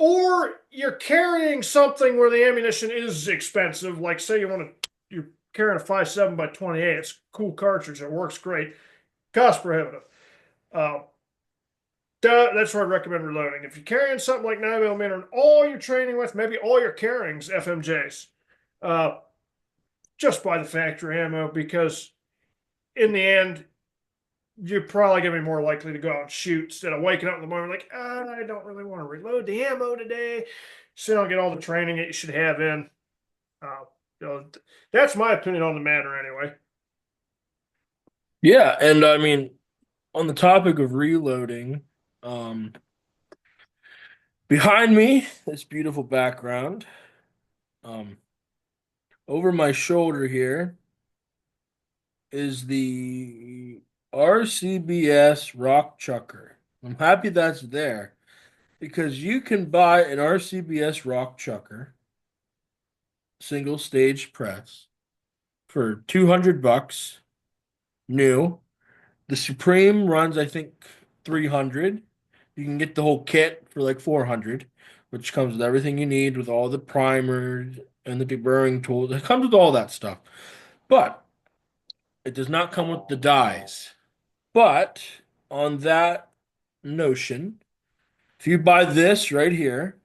Speaker 2: or you're carrying something where the ammunition is expensive, like say you're carrying a 5.7 by 28. It's a cool cartridge. It works great. Cost prohibitive. Uh, that's where I'd recommend reloading. If you're carrying something like 9mm and all you're training with, maybe all you're carrying is FMJs. Uh, just buy the factory ammo because in the end, you're probably going to be more likely to go out and shoot instead of waking up in the morning like, I don't really want to reload the ammo today. So you don't get all the training that you should have in. Uh, you know, that's my opinion on the matter anyway.
Speaker 1: Yeah, and I mean, on the topic of reloading, um, behind me, this beautiful background, um, over my shoulder here is the RCBS Rock Chucker. I'm happy that's there because you can buy an RCBS Rock Chucker single stage press for 200 bucks new. The Supreme runs, I think, 300. You can get the whole kit for like 400, which comes with everything you need with all the primers and the deburring tools. It comes with all that stuff. But it does not come with the dies. But on that notion, if you buy this right here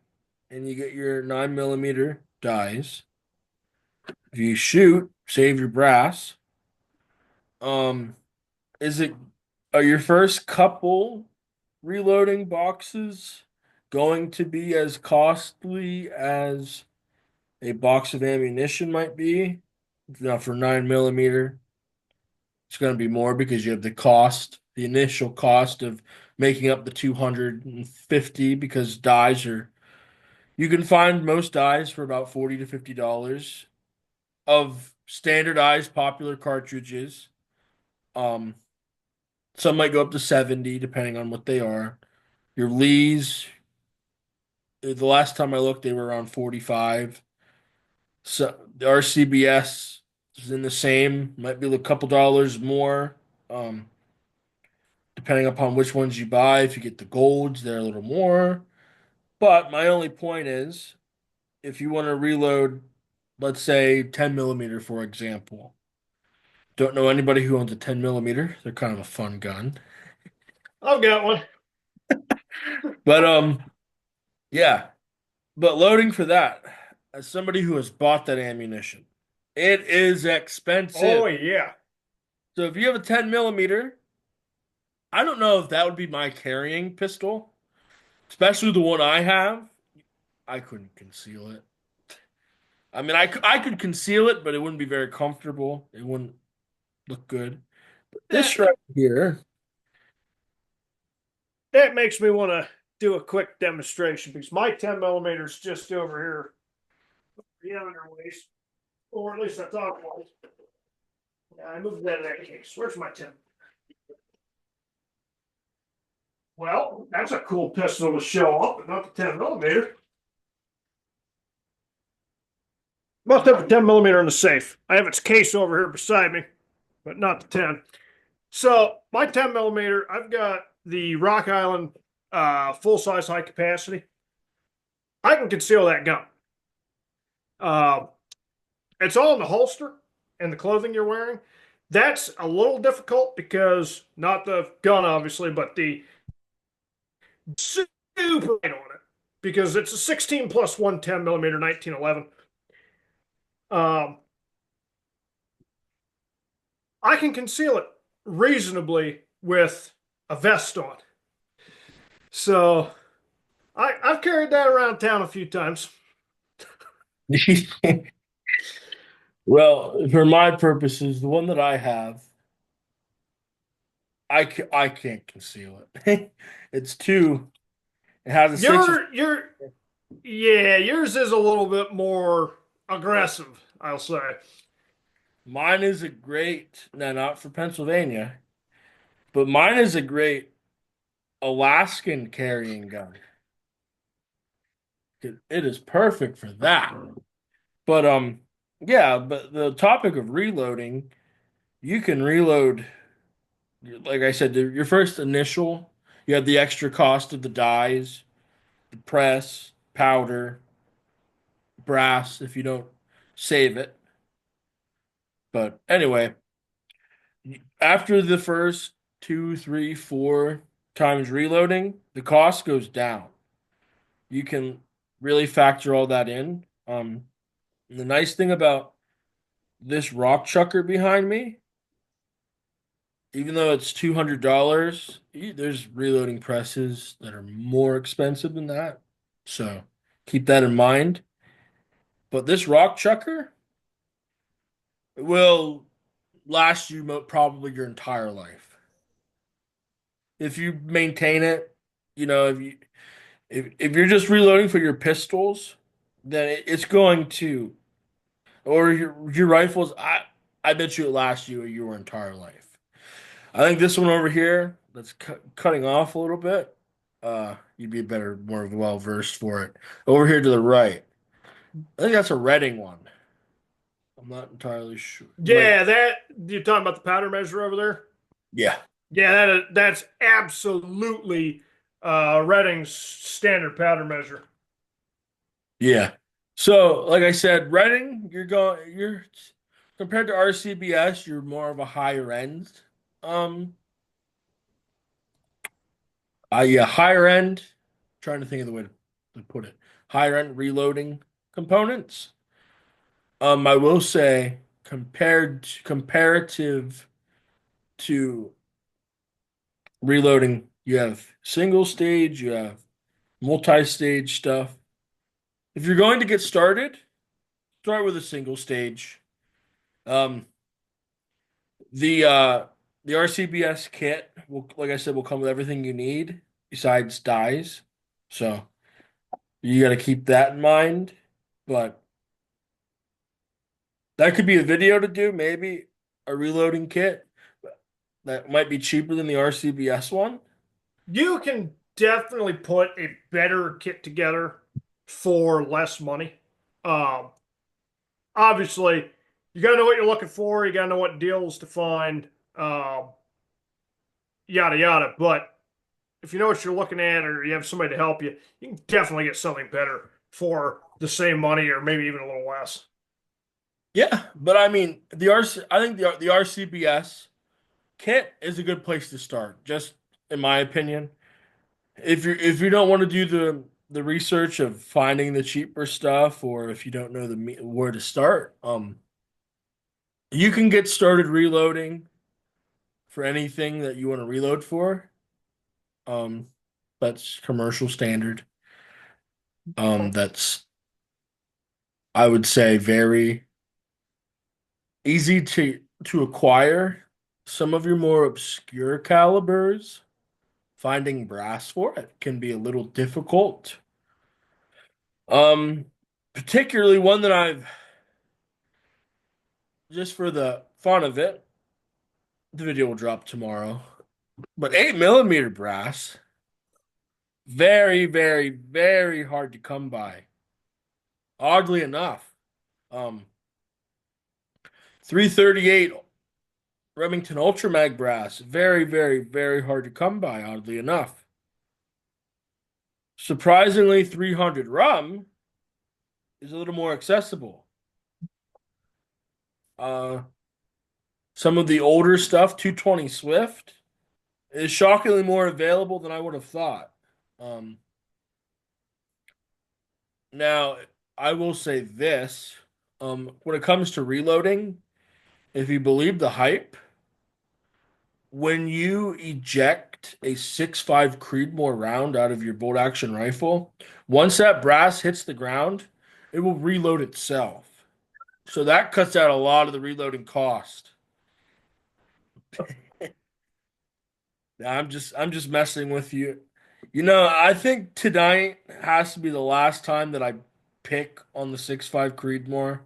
Speaker 1: and you get your 9mm dies, if you shoot, save your brass. Um, is it are your first couple reloading boxes going to be as costly as a box of ammunition might be? Now for 9mm, it's going to be more because you have the cost, the initial cost of making up the 250 because dies are you can find most dies for about 40 to $50 of standardized popular cartridges. Um, some might go up to 70 depending on what they are. Your Lees, the last time I looked, they were around 45. So the RCBS is in the same, might be a couple dollars more, um, depending upon which ones you buy. If you get the golds, they're a little more. But my only point is, if you want to reload, let's say 10mm, for example. Don't know anybody who owns a 10mm. They're kind of a fun gun.
Speaker 2: I've got one.
Speaker 1: But yeah. But loading for that, as somebody who has bought that ammunition, it is
Speaker 2: Oh
Speaker 1: expensive.
Speaker 2: yeah.
Speaker 1: So if you have a 10mm, I don't know if that would be my carrying pistol, especially the one I have. I couldn't conceal it. I mean, I could conceal it, but it wouldn't be very comfortable. It wouldn't look good. But this
Speaker 2: That
Speaker 1: right here,
Speaker 2: that makes me want to do a quick demonstration because my 10mm is just over here, the other waist, or at least I thought it was. Yeah, I moved that in that case. Where's my 10? Well, that's a cool pistol to show off, but not the 10mm. Must have a 10mm in the safe. I have its case over here beside me, but not the 10. So my 10mm, I've got the Rock Island full size high capacity. I can conceal that gun. Uh, it's all in the holster and the clothing you're wearing. That's a little difficult because not the gun, obviously, but the super light on it because it's a 16 plus 110mm 1911. Um, I can conceal it reasonably with a vest on. So I've carried that around town a few times.
Speaker 1: Well, for my purposes, the one that I have, I can't conceal it. It's too. It has a six.
Speaker 2: You're yeah, yours is a little bit more aggressive, I'll say.
Speaker 1: Mine is a great. No, not for Pennsylvania, but mine is a great Alaskan carrying gun. It is perfect for that. But yeah. But the topic of reloading, you can reload. Like I said, your first initial, you have the extra cost of the dies, the press, powder, brass if you don't save it. But anyway, after the first two, three, four times reloading, the cost goes down. You can really factor all that in. The nice thing about this rock chucker behind me, even though it's $200, there's reloading presses that are more expensive than that. So keep that in mind. But this rock chucker will last you probably your entire life. If you maintain it, if you're just reloading for your pistols, then it's going to, or your rifles. I bet you it lasts you your entire life. I think this one over here that's cutting off a little bit. You'd be better, more well versed for it. Over here to the right, I think that's a Redding one. I'm not entirely sure. You might,
Speaker 2: Yeah, that you're talking about the powder measure over there?
Speaker 1: yeah,
Speaker 2: Yeah, that's absolutely Redding's standard powder measure.
Speaker 1: yeah. So, like I said, Reading, you're compared to RCBS, you're more of a higher end. Um, yeah, higher end. Trying to think of the way to put it. Higher end reloading components. I will say comparative to reloading, you have single stage, you have multi-stage stuff. If you're going to get started, start with a single stage. Um, The uh the RCBS kit will, like I said, will come with everything you need besides dies. So you got to keep that in mind. But that could be a video to do, maybe a reloading kit that might be cheaper than the RCBS one.
Speaker 2: You can definitely put a better kit together for less money. Um, Obviously, you gotta know what you're looking for. You gotta know what deals to find. Yada yada. But if you know what you're looking at, or you have somebody to help you, you can definitely get something better for the same money, or maybe even a little less.
Speaker 1: Yeah, but I mean, I think the RCBS kit is a good place to start, just in my opinion. If you don't want to do the research of finding the cheaper stuff, or if you don't know where to start, you can get started reloading for anything that you want to reload for. Um, that's commercial standard. That's, I would say, very easy to acquire. Some of your more obscure calibers, finding brass for it can be a little difficult. Um, Particularly one that I've, just for the fun of it, the video will drop tomorrow. But 8 millimeter brass, very, very, very hard to come by. Oddly enough, um, 338 Remington Ultra Mag brass, very, very, very hard to come by. Oddly enough, surprisingly, 300 Rum is a little more accessible. Uh, some of the older stuff, 220 Swift, is shockingly more available than I would have thought. Um, Now, I will say this: when it comes to reloading, if you believe the hype, when you eject a 6.5 Creedmoor round out of your bolt action rifle, once that brass hits the ground, it will reload itself. So that cuts out a lot of the reloading cost. I'm just messing with you. I think tonight has to be the last time that I pick on the 6.5 Creedmoor.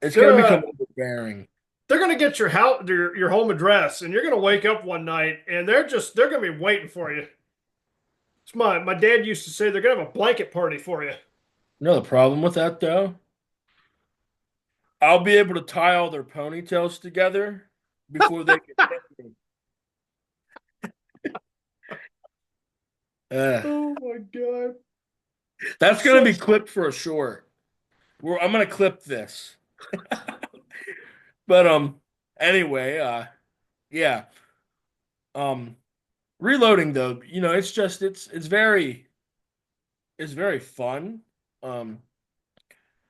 Speaker 1: It's
Speaker 2: They're
Speaker 1: gonna become overbearing.
Speaker 2: they're gonna get your house, your home address, and you're gonna wake up one night and they're gonna be waiting for you. It's my dad used to say they're gonna have a blanket party for you.
Speaker 1: You know the problem with that though? I'll be able to tie all their ponytails together before they can hit me. Uh,
Speaker 2: Oh my God.
Speaker 1: that's gonna be
Speaker 2: So
Speaker 1: clipped for a short. I'm gonna clip this. But anyway, yeah. Um reloading though, it's very fun. Um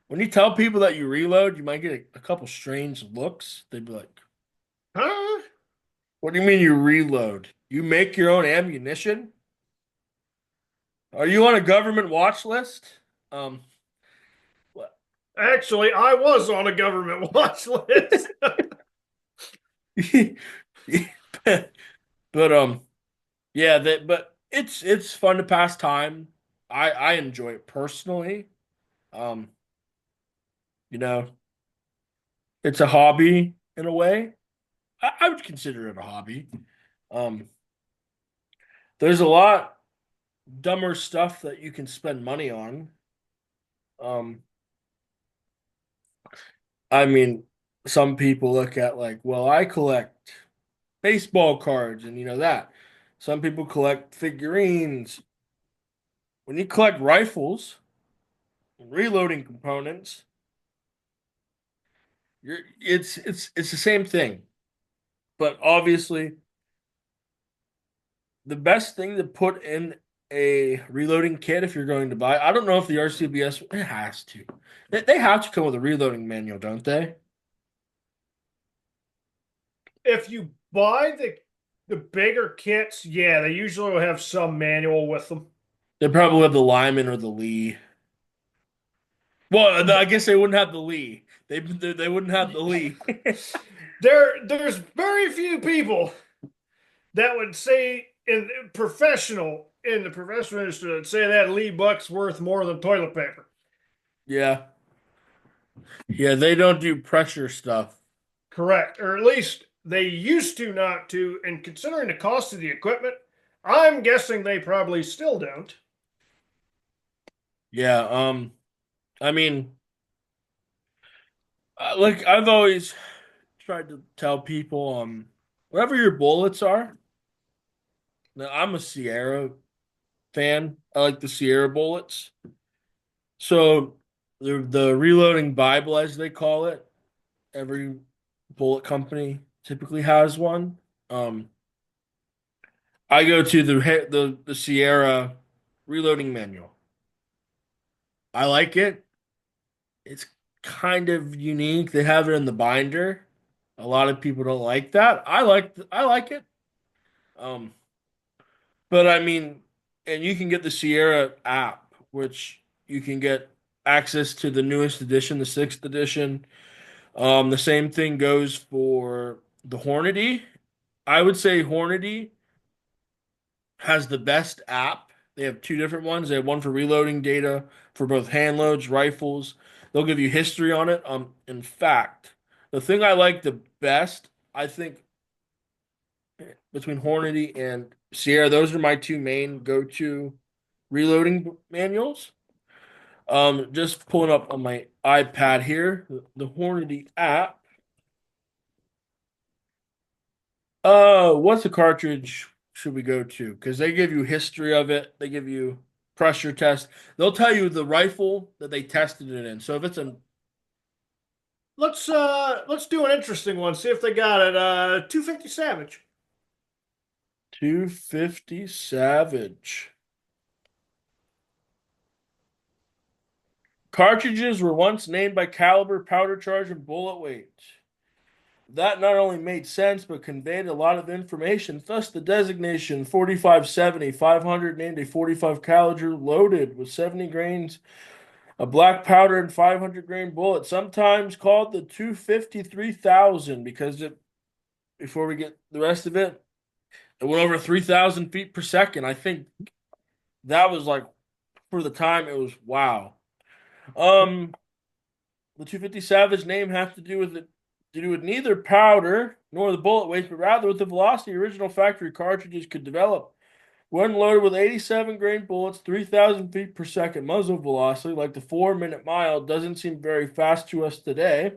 Speaker 1: when you tell people that you reload, you might get a couple strange looks. They'd be like,
Speaker 2: huh?
Speaker 1: "What do you mean you reload? You make your own ammunition? Are you on a government watch list?" Um
Speaker 2: Actually, I was on a government watch list.
Speaker 1: but yeah, but it's fun to pass time. I enjoy it personally. Um, you know, it's a hobby in a way. I would consider it a hobby. Um, there's a lot dumber stuff that you can spend money on. Um, I mean, some people look at like, well, I collect baseball cards and that. Some people collect figurines. When you collect rifles, reloading components, it's the same thing. But obviously, the best thing to put in a reloading kit if you're going to buy, I don't know if the RCBS it has to. They have to come with a reloading manual, don't they?
Speaker 2: If you buy the bigger kits, yeah, they usually will have some manual with them.
Speaker 1: They probably have the Lyman or the Lee. Well, I guess they wouldn't have the Lee. They wouldn't have the Lee.
Speaker 2: There's very few people that would say in the professional industry that say that Lee Buck's worth more than toilet paper.
Speaker 1: Yeah. Yeah, they don't do pressure stuff.
Speaker 2: Correct. Or at least they used to not to, and considering the cost of the equipment, I'm guessing they probably still don't.
Speaker 1: Yeah, I mean, like I've always tried to tell people, whatever your bullets are. Now, I'm a Sierra fan. I like the Sierra bullets. So the reloading Bible, as they call it, every bullet company typically has one. Um, I go to the Sierra reloading manual. I like it. It's kind of unique. They have it in the binder. A lot of people don't like that. I like it. Um, but I mean, and you can get the Sierra app, which you can get access to the newest edition, the sixth edition. The same thing goes for the Hornady. I would say Hornady has the best app. They have two different ones. They have one for reloading data for both hand loads, rifles. They'll give you history on it. In fact, the thing I like the best, I think, between Hornady and Sierra, those are my two main go-to reloading manuals. Just pulling up on my iPad here, the Hornady app. What's the cartridge should we go to? Because they give you history of it. They give you pressure test. They'll tell you the rifle that they tested it in. So if it's a
Speaker 2: Let's do an interesting one. See if they got it. 250 Savage.
Speaker 1: 250 Savage. Cartridges were once named by caliber, powder charge, and bullet weight. that not only made sense but conveyed a lot of information. Thus, the designation 4570, 500 named a 45 caliber loaded with 70 grains of black powder and 500 grain bullet, sometimes called the 253,000 because it, before we get the rest of it, it went over 3,000 feet per second. I think that was like, for the time, it was wow. Um, the 250 Savage name has to do with neither powder nor the bullet weight, but rather with the velocity original factory cartridges could develop. When loaded with 87 grain bullets, 3,000 feet per second muzzle velocity, like the 4 minute mile, doesn't seem very fast to us today.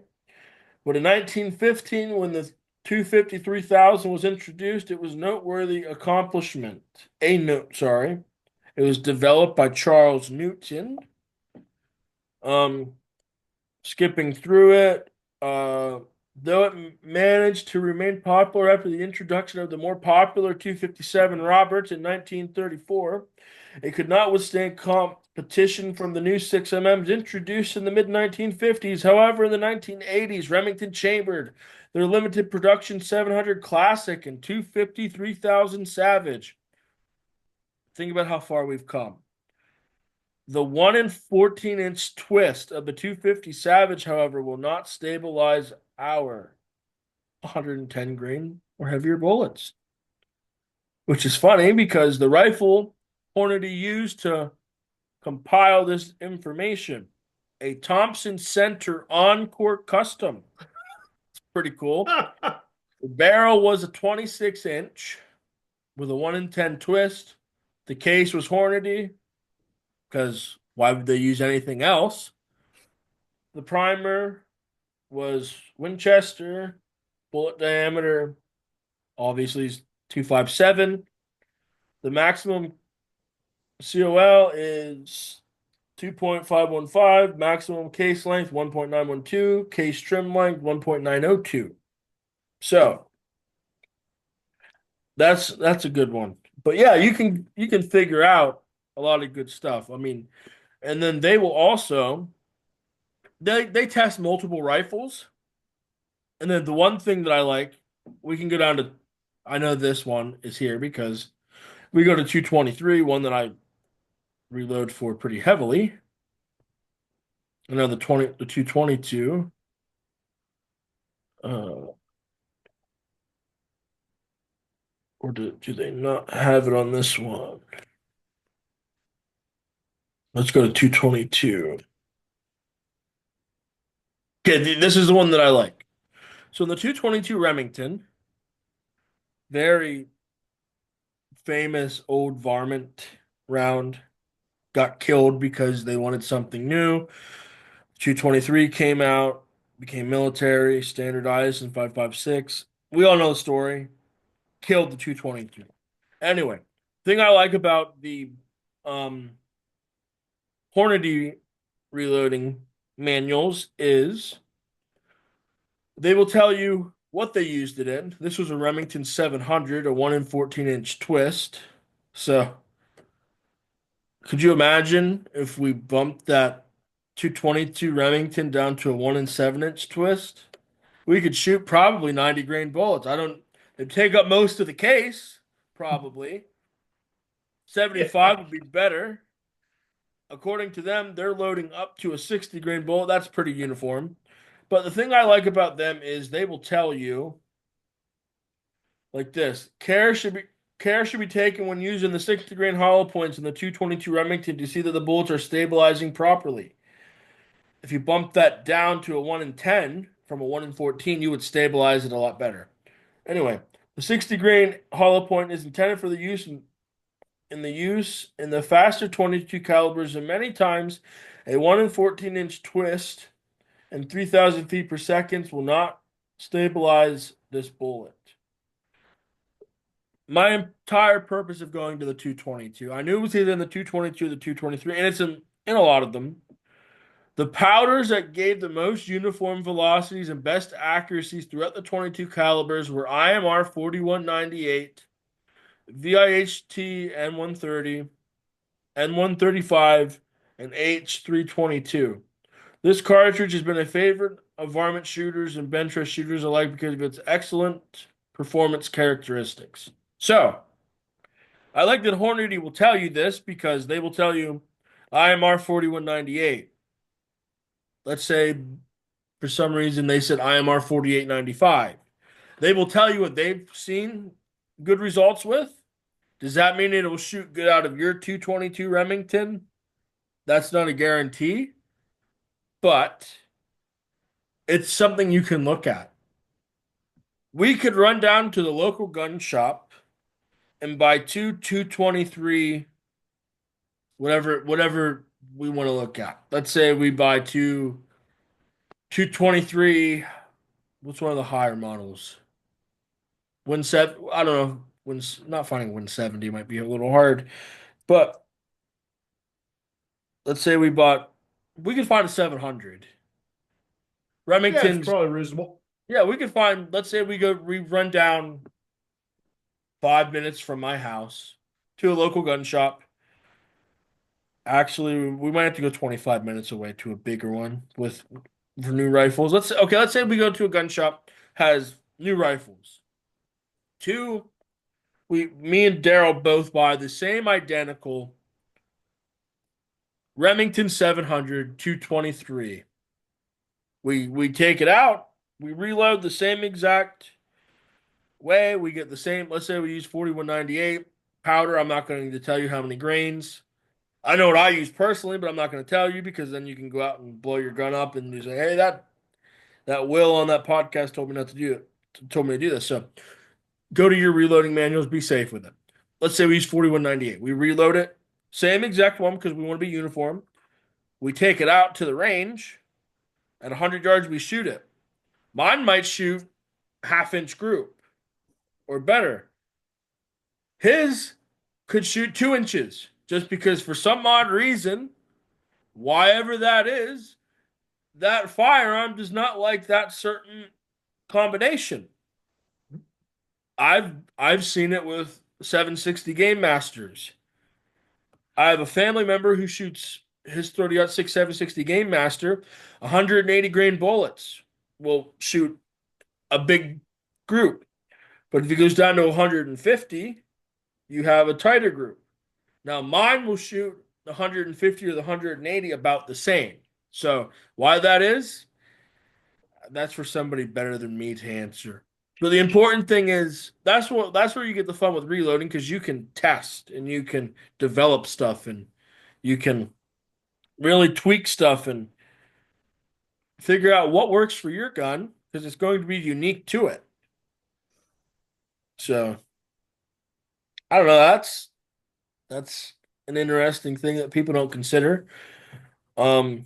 Speaker 1: But in 1915, when the 253,000 was introduced, it was noteworthy accomplishment. A note, sorry. It was developed by Charles Newton. Um, skipping through it, uh, though it managed to remain popular after the introduction of the more popular 257 Roberts in 1934, it could not withstand competition from the new 6MMs introduced in the mid 1950s. However, in the 1980s, Remington chambered their limited production 700 Classic and 253,000 Savage. Think about how far we've come. The 1 in 14-inch twist of the 250 Savage, however, will not stabilize our 110 grain or heavier bullets, which is funny because the rifle Hornady used to compile this information, a Thompson Center Encore Custom. Pretty cool. The barrel was a 26-inch with a 1 in 10 twist. The case was Hornady because why would they use anything else? The primer was Winchester, bullet diameter obviously is 257. The maximum COL is 2.515, maximum case length 1.912, case trim length 1.902. So that's a good one. But yeah, you can figure out a lot of good stuff. I mean, and then they will also they test multiple rifles. And then the one thing that I like, we can go down to, I know this one is here because we go to 223, one that I reload for pretty heavily. I know the 222. Uh, or do they not have it on this one? Let's go to 222. Okay, this is the one that I like. So the 222 Remington, very famous old varmint round, got killed because they wanted something new. 223 came out, became military, standardized in 5.56. We all know the story. Killed the 222. Anyway, thing I like about the um, Hornady reloading manuals is they will tell you what they used it in. This was a Remington 700, a 1 in 14-inch twist. So, could you imagine if we bumped that 222 Remington down to a 1 in 7-inch twist? We could shoot probably 90 grain bullets. I don't, they'd take up most of the case, probably. 75
Speaker 2: Yeah.
Speaker 1: would be better. According to them, they're loading up to a 60 grain bullet. That's pretty uniform. But the thing I like about them is they will tell you like this. Care should be taken when using the 60 grain hollow points in the 222 Remington to see that the bullets are stabilizing properly. If you bump that down to a 1 in 10 from a 1 in 14, you would stabilize it a lot better. Anyway, the 60 grain hollow point is intended for the use in the faster 22 calibers, and many times a 1 in 14-inch twist and 3,000 feet per second will not stabilize this bullet. My entire purpose of going to the 222, I knew it was either in the 222 or the 223, and it's in a lot of them. The powders that gave the most uniform velocities and best accuracies throughout the 22 calibers were IMR 4198, VIHT N130, N135, and H322. This cartridge has been a favorite of varmint shooters and bench rest shooters alike because of its excellent performance characteristics. So, I like that Hornady will tell you this because they will tell you IMR 4198. Let's say for some reason they said IMR 4895. They will tell you what they've seen good results with. Does that mean it will shoot good out of your 222 Remington? That's not a guarantee, but it's something you can look at. We could run down to the local gun shop and buy two 223, whatever we want to look at. Let's say we buy two 223. What's one of the higher models? Win seven. I don't know. Not finding 170 might be a little hard, but let's say we could find a 700.
Speaker 2: Yeah, it's
Speaker 1: Remington's,
Speaker 2: probably reasonable.
Speaker 1: yeah, we could find, let's say we run down 5 minutes from my house to a local gun shop. Actually, we might have to go 25 minutes away to a bigger one with for new rifles. Let's say we go to a gun shop has new rifles. Two, me and Daryl both buy the same identical Remington 700 223. We take it out, we reload the same exact way, we get the same, let's say we use 4198 powder. I'm not going to tell you how many grains. I know what I use personally, but I'm not going to tell you because then you can go out and blow your gun up and you say, "Hey, that Will on that podcast told me not to do it, told me to do this." So go to your reloading manuals, be safe with it. Let's say we use 4198. We reload it, same exact one because we want to be uniform. We take it out to the range. At 100 yards, we shoot it. Mine might shoot half-inch group or better. His could shoot 2 inches just because for some odd reason, why ever that is, that firearm does not like that certain combination. I've seen it with 760 Game Masters. I have a family member who shoots his 30-06 760 Game Master, 180 grain bullets will shoot a big group. But if he goes down to 150, you have a tighter group. Now mine will shoot the 150 or the 180 about the same. So why that is, that's for somebody better than me to answer. But the important thing is that's where you get the fun with reloading because you can test and you can develop stuff and you can really tweak stuff and figure out what works for your gun because it's going to be unique to it. So I don't know. That's an interesting thing that people don't consider. Um,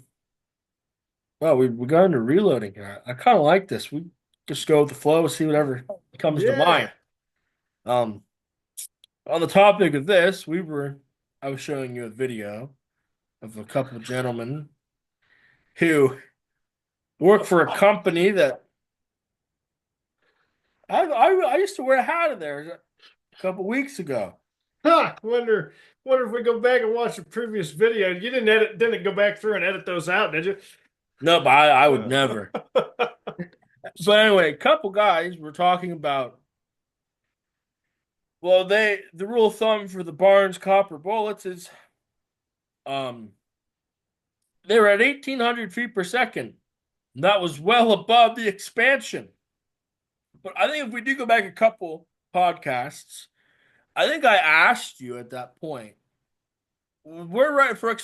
Speaker 1: well, we got into reloading here. I kind of like this. We just go with the flow, see whatever comes to
Speaker 2: Yeah.
Speaker 1: mind. Um, on the topic of this, I was showing you a video of a couple of gentlemen who work for a company that I used to wear a hat in there a couple weeks ago.
Speaker 2: Huh. Wonder if we go back and watch the previous video. You didn't go back through and edit those out, did you?
Speaker 1: No, but I would never. But anyway, a couple guys were talking about, well, the rule of thumb for the Barnes copper bullets is um they were at 1,800 feet per second. And that was well above the expansion. But I think if we do go back a couple podcasts, I think I asked you at that point. We're right for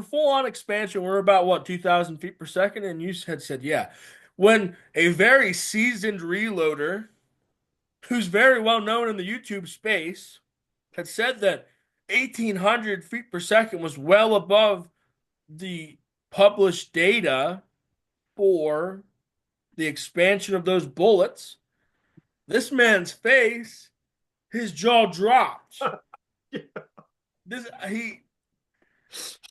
Speaker 1: full on expansion. We're about what 2,000 feet per second, and you had said yeah. When a very seasoned reloader, who's very well known in the YouTube space, had said that 1,800 feet per second was well above the published data for the expansion of those bullets, this man's face, his jaw dropped. This he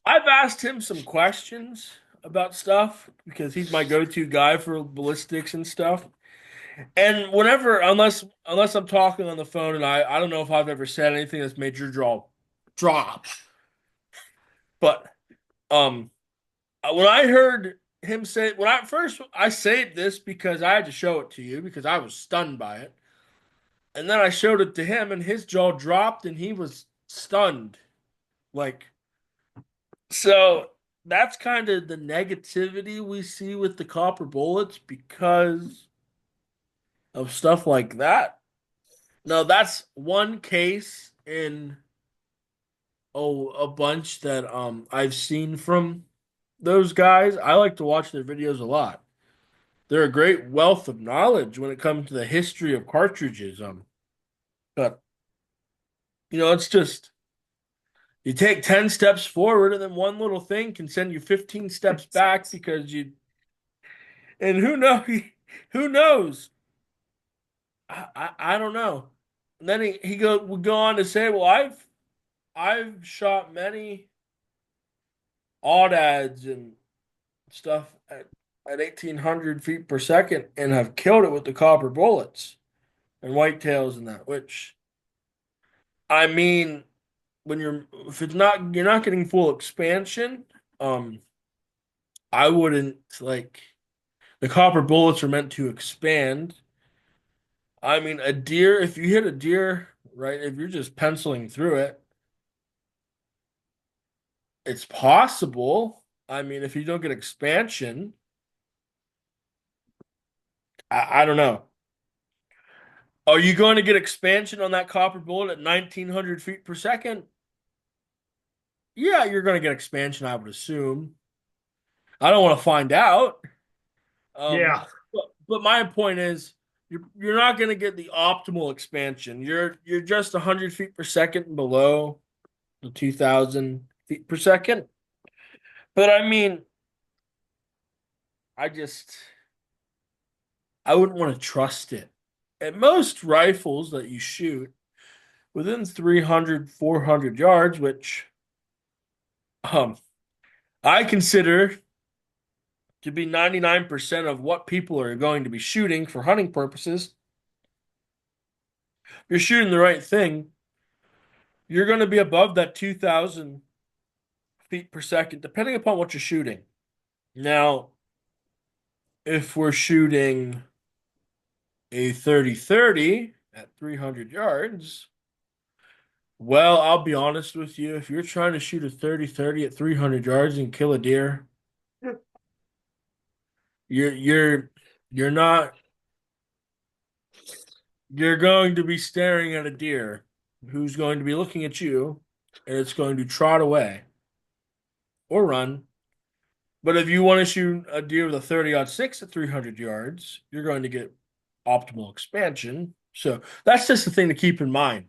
Speaker 1: I've asked him some questions about stuff because he's my go-to guy for ballistics and stuff. And unless I'm talking on the phone and I don't know if I've ever said anything that's made your jaw drop. But um when I heard him say when I first I saved this because I had to show it to you because I was stunned by it. And then I showed it to him and his jaw dropped and he was stunned. Like so that's kind of the negativity we see with the copper bullets because of stuff like that. Now that's one case in a bunch that I've seen from those guys. I like to watch their videos a lot. They're a great wealth of knowledge when it comes to the history of cartridges. But it's just you take 10 steps forward and then one little thing can send you 15 steps back because you and who know who knows? I don't know. And then he would go on to say, well, I've shot many ads and stuff at 1800 feet per second and have killed it with the copper bullets and whitetails and that, which I mean, when if it's not, you're not getting full expansion, um, I wouldn't like the copper bullets are meant to expand. I mean, a deer, if you hit a deer, right, if you're just penciling through it, it's possible. I mean, if you don't get expansion, I don't know. Are you going to get expansion on that copper bullet at 1900 feet per second? Yeah, you're going to get expansion, I would assume. I don't want to find out. Um,
Speaker 2: Yeah.
Speaker 1: but my point is, you're not going to get the optimal expansion. You're just 100 feet per second below the 2000 feet per second. But I mean, I just I wouldn't want to trust it. At most rifles that you shoot within 300, 400 yards, which um I consider to be 99% of what people are going to be shooting for hunting purposes. If you're shooting the right thing, you're going to be above that 2000 feet per second, depending upon what you're shooting. Now, if we're shooting a 30-30 at 300 yards, well, I'll be honest with you. If you're trying to shoot a 30-30 at 300 yards and kill a deer, you're you're you're not you're going to be staring at a deer who's going to be looking at you and it's going to trot away or run. But if you want to shoot a deer with a 30-06 at 300 yards, you're going to get optimal expansion. So that's just the thing to keep in mind.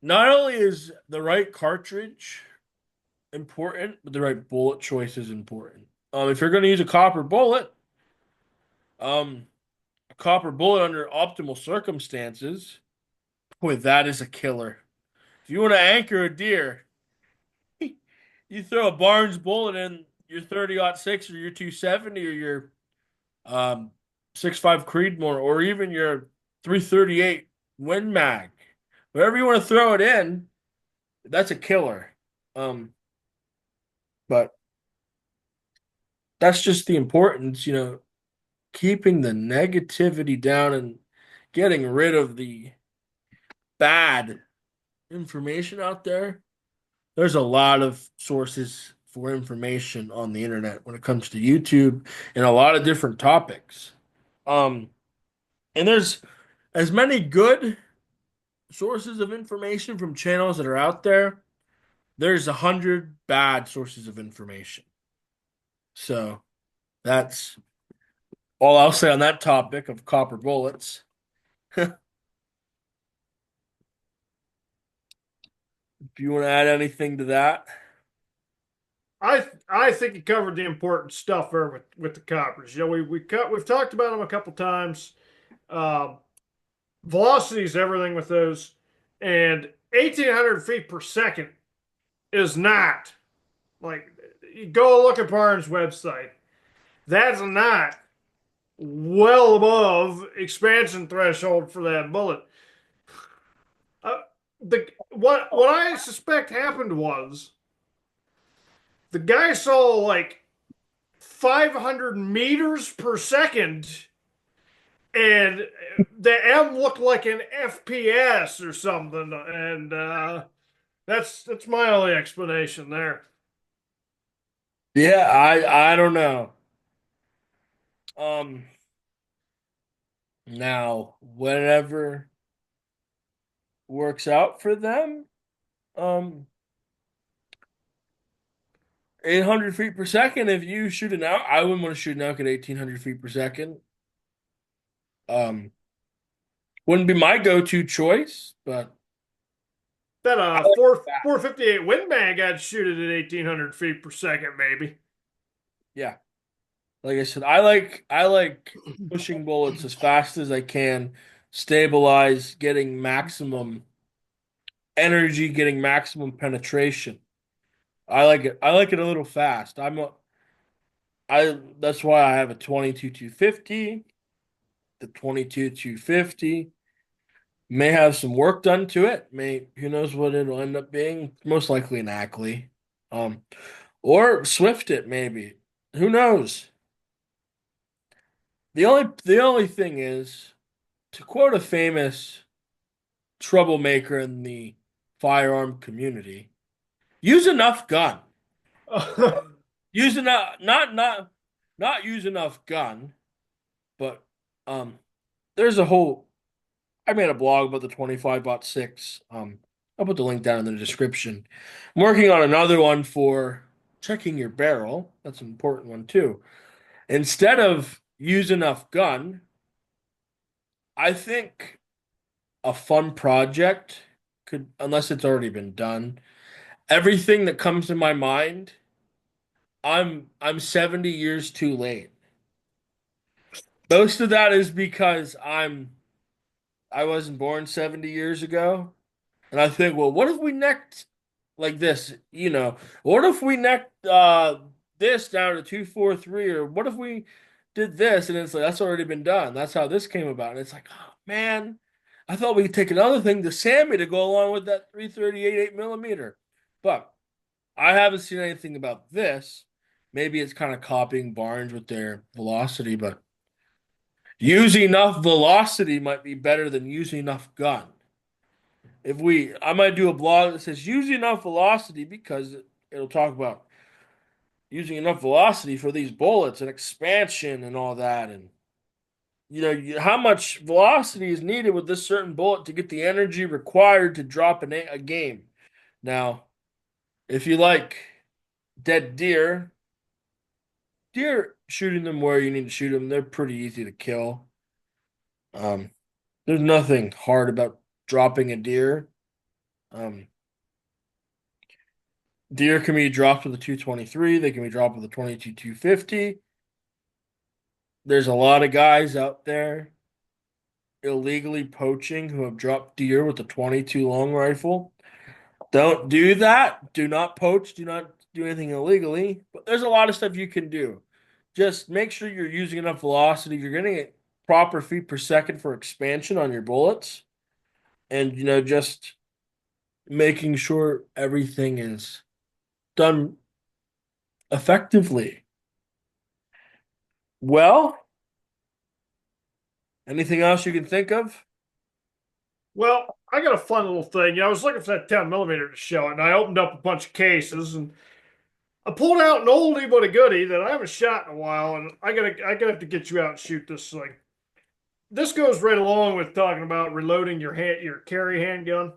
Speaker 1: Not only is the right cartridge important, but the right bullet choice is important. If you're going to use um, a copper bullet under optimal circumstances, boy, that is a killer. If you want to anchor a deer, you throw a Barnes bullet in your 30-06 or your 270 or your um 6.5 Creedmoor or even your 338 Win Mag, wherever you want to throw it in, that's a killer. Um, but that's just the importance, keeping the negativity down and getting rid of the bad information out there. There's a lot of sources for information on the internet when it comes to YouTube and a lot of different topics. Um, and there's as many good sources of information from channels that are out there. There's 100 bad sources of information. So that's all I'll say on that topic of copper bullets. If you want to add anything to that,
Speaker 2: I think you covered the important stuff there with the coppers. We've talked about them a couple times. Um, Velocity is everything with those, and 1,800 feet per second is not like you go look at Barnes' website. That's not well above expansion threshold for that bullet. The what I suspect happened was the guy saw like 500 meters per second, and the M looked like an FPS or something, and that's my only explanation there.
Speaker 1: Yeah, I don't know. Um, Now whatever works out for them. Um, 800 feet per second. If you shoot an out, I wouldn't want to shoot an elk at 1800 feet per second. Um, wouldn't be my go-to choice, but
Speaker 2: That
Speaker 1: I like
Speaker 2: 458 Win Mag, I'd shoot it at 1800 feet per second, maybe.
Speaker 1: yeah. Like I said, I like pushing bullets as fast as I can, stabilize, getting maximum energy, getting maximum penetration. I like it. I like it a little fast. I that's why I have a 22 250. The 22 250 may have some work done to it. May who knows what it'll end up being? Most likely an Ackley. Um or Swift it maybe. Who knows? The only thing is, to quote a famous troublemaker in the firearm community, use enough gun. Use enough not use enough gun, but um there's a whole I made a blog about the 25-06. I'll put the link down in the description. I'm working on another one for checking your barrel. That's an important one too. Instead of use enough gun, I think a fun project could, unless it's already been done, everything that comes to my mind, I'm 70 years too late. Most of that is because I wasn't born 70 years ago. And I think, well, what if we necked like this? What if we necked this down to 243, or what if we did this? And it's like that's already been done. That's how this came about. And it's like, oh man, I thought we could take another thing to Sammy to go along with that 338 8 millimeter. But I haven't seen anything about this. Maybe it's kind of copying Barnes with their velocity, but using enough velocity might be better than using enough gun. I might do a blog that says using enough velocity because it'll talk about using enough velocity for these bullets and expansion and all that. And, how much velocity is needed with this certain bullet to get the energy required to drop a game. Now, if you like dead deer, shooting them where you need to shoot them, they're pretty easy to kill. Um, there's nothing hard about dropping a deer. Um, Deer can be dropped with a 223. They can be dropped with a 22 250. There's a lot of guys out there illegally poaching who have dropped deer with a 22 long rifle. Don't do that. Do not poach. Do not do anything illegally. But there's a lot of stuff you can do. Just make sure you're using enough velocity. You're getting it proper feet per second for expansion on your bullets. And, just making sure everything is done effectively. Well, anything else you can think of?
Speaker 2: Well, I got a fun little thing. I was looking for that 10 millimeter to show it, and I opened up a bunch of cases, and I pulled out an oldie but a goodie that I haven't shot in a while, and I gotta have to get you out and shoot this thing. This goes right along with talking about reloading your carry handgun.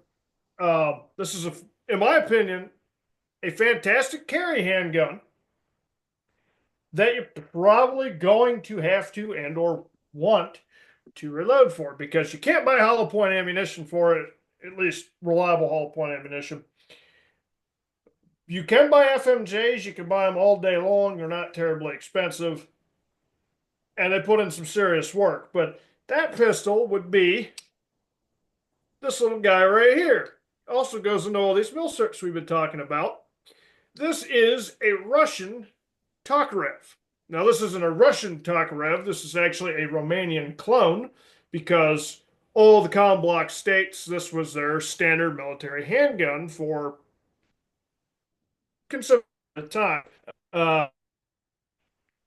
Speaker 2: This is in my opinion, a fantastic carry handgun that you're probably going to have to and or want to reload for because you can't buy hollow point ammunition for it, at least reliable hollow point ammunition. You can buy FMJs, you can buy them all day long, they're not terribly expensive, and they put in some serious work. But that pistol would be this little guy right here. Also goes into all these mill circs we've been talking about. This is a Russian Tokarev. Now, this isn't a Russian Tokarev. This is actually a Romanian clone because all the comm block states this was their standard military handgun for considerable time. Uh,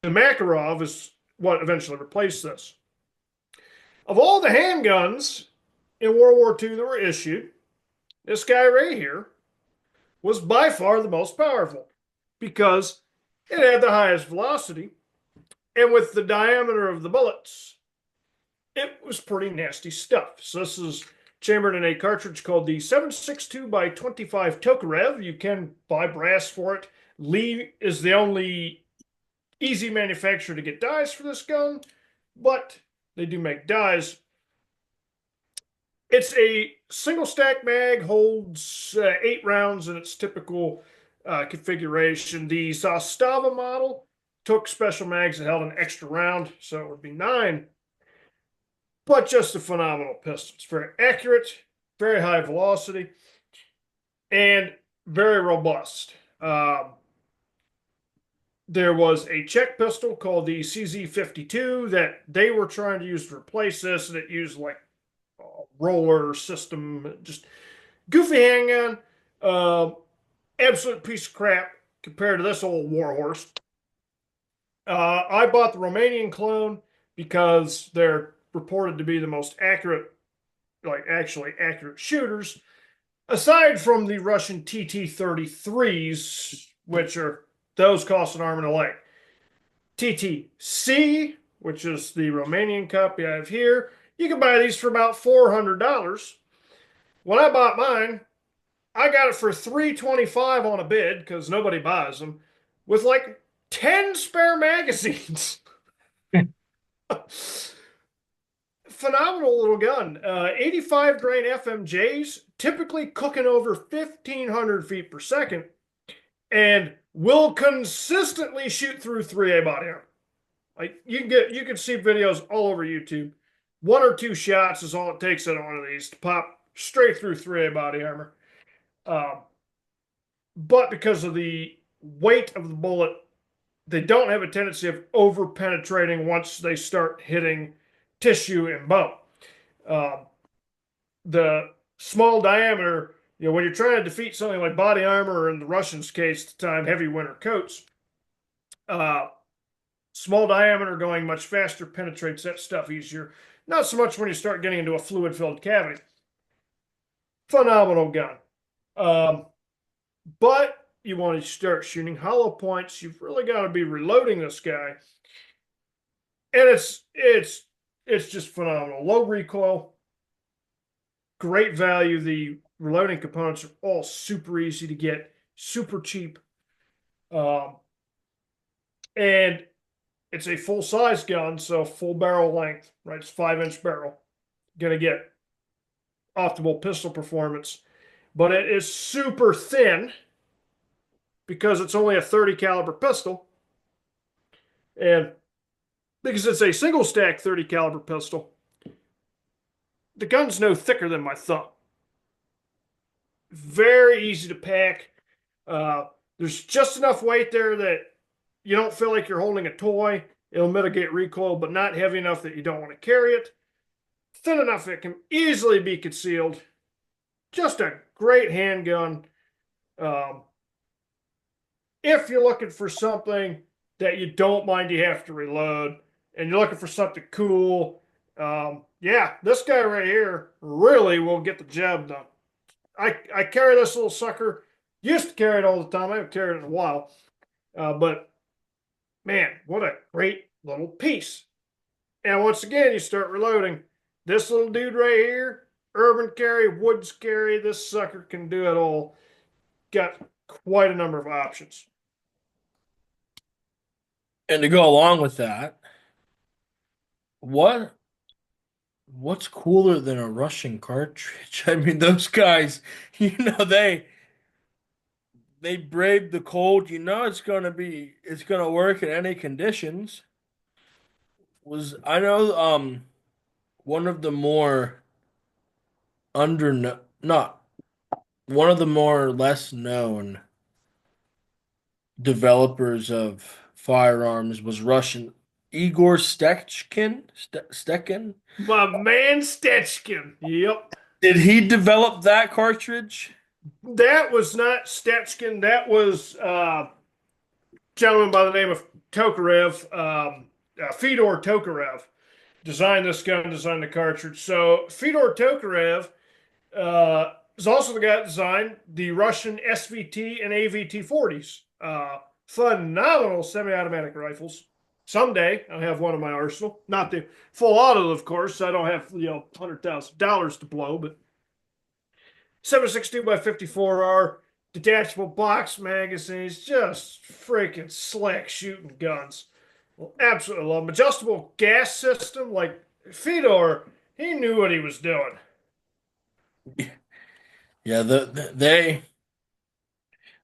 Speaker 2: The Makarov is what eventually replaced this. Of all the handguns in World War II that were issued, this guy right here was by far the most powerful because it had the highest velocity, and with the diameter of the bullets, it was pretty nasty stuff. So this is chambered in a cartridge called the 7.62 by 25 Tokarev. You can buy brass for it. Lee is the only easy manufacturer to get dies for this gun, but they do make dies. It's a single stack mag, holds 8 rounds in its typical configuration. The Zastava model took special mags that held an extra round, so it would be 9. But just a phenomenal pistol. It's very accurate, very high velocity, and very robust. There was a Czech pistol called the CZ52 that they were trying to use to replace this, and it used like a roller system, just goofy handgun. Absolute piece of crap compared to this old warhorse. I bought the Romanian clone because they're reported to be the most accurate, like actually accurate shooters, aside from the Russian TT-33s, which are those cost an arm and a leg. TTC, which is the Romanian copy I have here, you can buy these for about $400. When I bought mine, I got it for $325 on a bid because nobody buys them, with like 10 spare magazines. Phenomenal little gun. 85 grain FMJs, typically cooking over 1,500 feet per second, and will consistently shoot through 3A body armor. Like you can see videos all over YouTube. 1 or 2 shots is all it takes on one of these to pop straight through 3A body armor. But because of the weight of the bullet, they don't have a tendency of over penetrating once they start hitting tissue and bone. The small diameter, when you're trying to defeat something like body armor, or in the Russians' case, at the time, heavy winter coats, small diameter going much faster penetrates that stuff easier. Not so much when you start getting into a fluid-filled cavity. Phenomenal gun. But you want to start shooting hollow points, you've really got to be reloading this guy. And it's just phenomenal. Low recoil, great value. The reloading components are all super easy to get, super cheap. And it's a full-size gun, so full barrel length, right? It's 5-inch barrel. Gonna get optimal pistol performance. But it is super thin because it's only a 30 caliber pistol. And because it's a single stack 30 caliber pistol, the gun's no thicker than my thumb. Very easy to pack. There's just enough weight there that you don't feel like you're holding a toy. It'll mitigate recoil, but not heavy enough that you don't want to carry it. Thin enough it can easily be concealed. Just a great handgun. If you're looking for something that you don't mind you have to reload, and you're looking for something cool, yeah, this guy right here really will get the job done. I carry this little sucker. Used to carry it all the time. I haven't carried it in a while. But man, what a great little piece. And once again, you start reloading. This little dude right here, urban carry, woods carry, this sucker can do it all. Got quite a number of options.
Speaker 1: And to go along with that, what's cooler than a Russian cartridge? I mean, those guys, they brave the cold. It's gonna work in any conditions. I know one of the more under not one of the more less known developers of firearms was Russian Igor Stekin.
Speaker 2: My man Stechkin. Yep.
Speaker 1: Did he develop that cartridge?
Speaker 2: That was not Stechkin. That was gentleman by the name of Tokarev, Fedor Tokarev, designed this gun, designed the cartridge. So Fedor Tokarev is also the guy that designed the Russian SVT and AVT 40s. Phenomenal semi automatic rifles. Someday I'll have one in my arsenal. Not the full auto, of course. I don't have, $100,000 to blow, but 7.62 by 54R, detachable box magazines, just freaking slick shooting guns. Well, absolutely love them. Adjustable gas system, like Fedor, he knew what he was doing.
Speaker 1: Yeah, they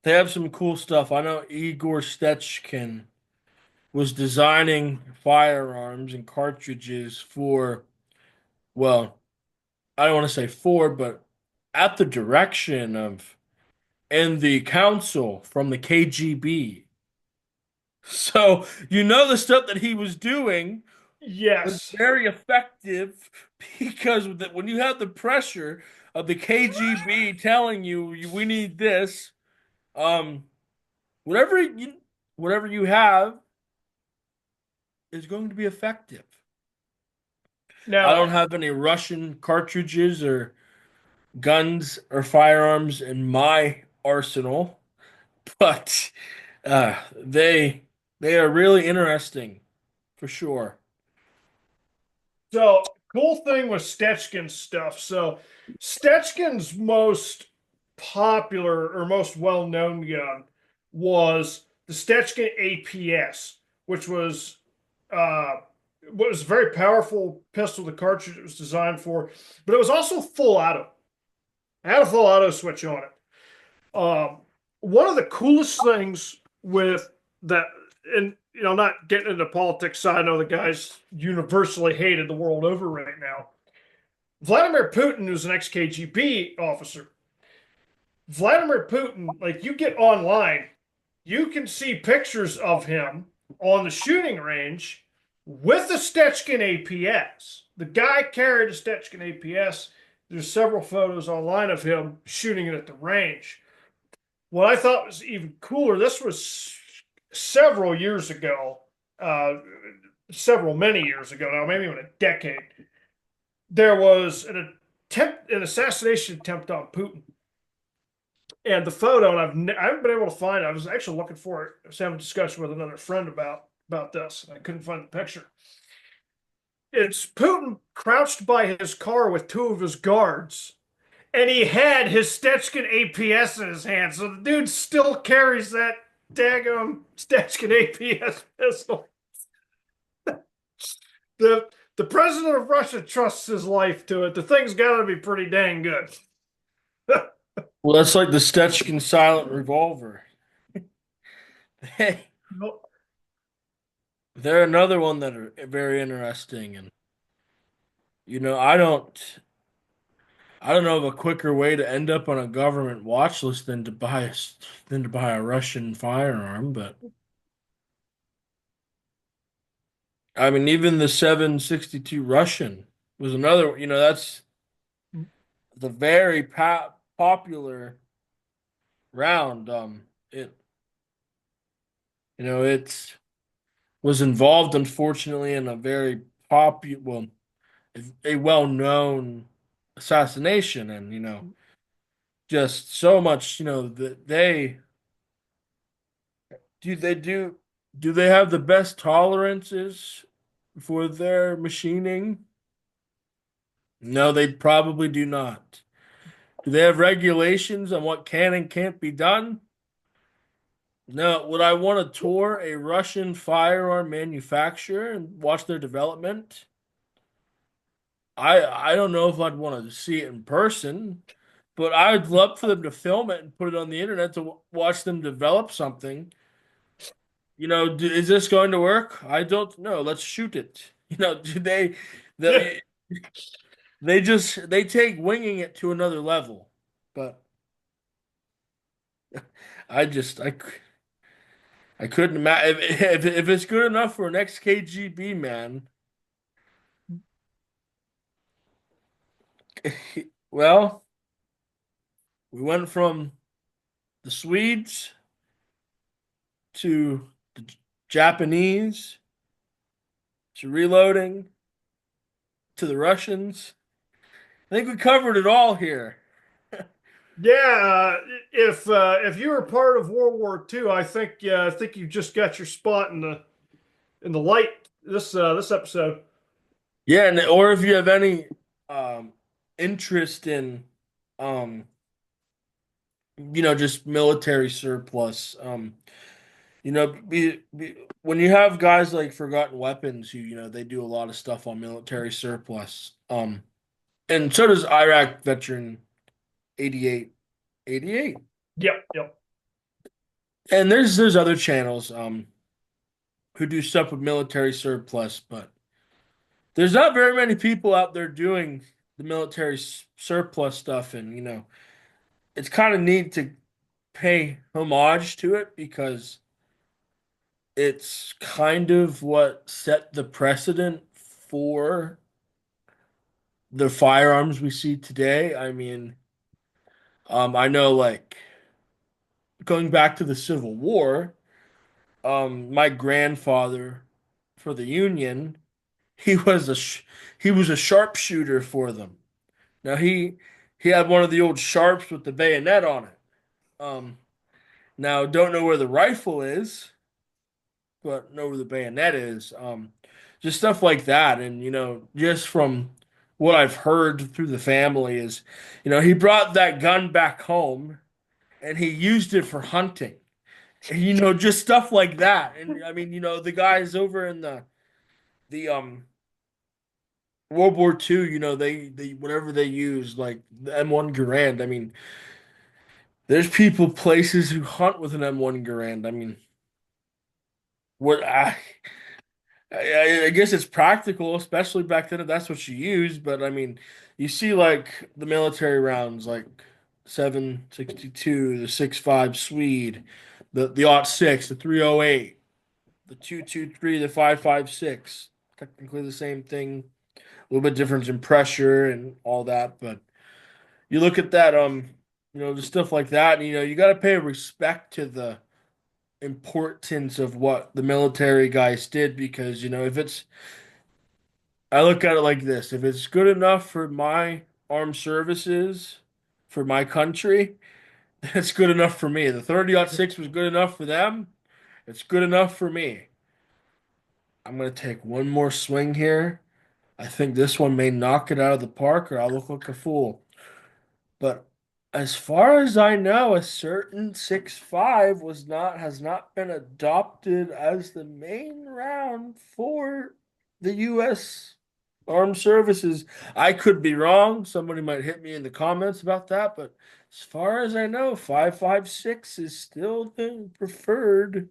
Speaker 1: have some cool stuff. I know Igor Stechkin was designing firearms and cartridges for, well, I don't want to say for, but at the direction of and the council from the KGB. So you know the stuff that he was doing was
Speaker 2: Yes.
Speaker 1: very effective because when you have the pressure of the KGB telling you we need this, um, whatever you have is going to be effective. I don't
Speaker 2: Now,
Speaker 1: have any Russian cartridges or guns or firearms in my arsenal, but they are really interesting for sure.
Speaker 2: so cool thing with Stechkin's stuff. So Stechkin's most popular or most well-known gun was the Stechkin APS, which uh, was a very powerful pistol. The cartridge it was designed for, but it was also full auto. It had a full auto switch on it. One of the coolest things with that, and not getting into politics, I know the guy's universally hated the world over right now. Vladimir Putin, who's an ex-KGB officer, Vladimir Putin, like you get online, you can see pictures of him on the shooting range with a Stechkin APS. The guy carried a Stechkin APS. There's several photos online of him shooting it at the range. What I thought was even cooler, this was several years ago, uh, many years ago now, maybe even a decade. There was an assassination attempt on Putin. And the photo, and I haven't been able to find it. I was actually looking for it. I was having a discussion with another friend about this, and I couldn't find the picture. It's Putin crouched by his car with two of his guards, and he had his Stechkin APS in his hand. So the dude still carries that daggum Stechkin APS pistol. The president of Russia trusts his life to it. The thing's got to be pretty dang good.
Speaker 1: Well, that's like the Stechkin silent revolver. Hey, they're another one that are very interesting, and I don't know of a quicker way to end up on a government watch list than to buy a Russian firearm. But I mean, even the 7.62 Russian was another. That's the very popular round. It was involved, unfortunately, in a very popular, well, a well-known assassination, and just so much. That do they do do they have the best tolerances for their machining? No, they probably do not. Do they have regulations on what can and can't be done? No. Would I want to tour a Russian firearm manufacturer and watch their development? I don't know if I'd want to see it in person, but I'd love for them to film it and put it on the internet to watch them develop something. Is this going to work? I don't know. Let's shoot it. Do they they take winging it to another level. But I just I couldn't imagine if it's good enough for an ex-KGB man. Well, we went from the Swedes to Japanese to reloading to the Russians. I think we covered it all here.
Speaker 2: Yeah, if you were part of World War II, I think you just got your spot in the light this episode.
Speaker 1: Yeah, and or if you have any um interest in um just military surplus, when you have guys like Forgotten Weapons who, they do a lot of stuff on military surplus. And so does Iraq veteran 88 88.
Speaker 2: Yep, yep.
Speaker 1: And there's other channels who do stuff with military surplus, but there's not very many people out there doing the military surplus stuff, and it's kind of neat to pay homage to it because it's kind of what set the precedent for the firearms we see today. I mean, I know like going back to the Civil War, my grandfather for the Union, he was he was a sharpshooter for them. Now he had one of the old sharps with the bayonet on it. Um, Now don't know where the rifle is, but know where the bayonet is. Just stuff like that, and just from what I've heard through the family is, he brought that gun back home and he used it for hunting. And, just stuff like that. And I mean, the guys over in the World War II, they whatever they use, like the M1 Garand. I mean, there's people places who hunt with an M1 Garand. I mean, what I guess it's practical, especially back then if that's what you use. But I mean, you see like the military rounds, like 7.62, the 6.5 Swede, the aught six, the 308, the 223, the 5.56. Technically the same thing, a little bit difference in pressure and all that. But you look at that, the stuff like that, and you got to pay respect to the importance of what the military guys did because if it's I look at it like this. If it's good enough for my armed services, for my country, it's good enough for me. The 30-06 was good enough for them. It's good enough for me. I'm going to take one more swing here. I think this one may knock it out of the park or I'll look like a fool. But as far as I know, a certain 6.5 has not been adopted as the main round for the US Armed Services. I could be wrong. Somebody might hit me in the comments about that, but as far as I know, 5.56 is still the preferred.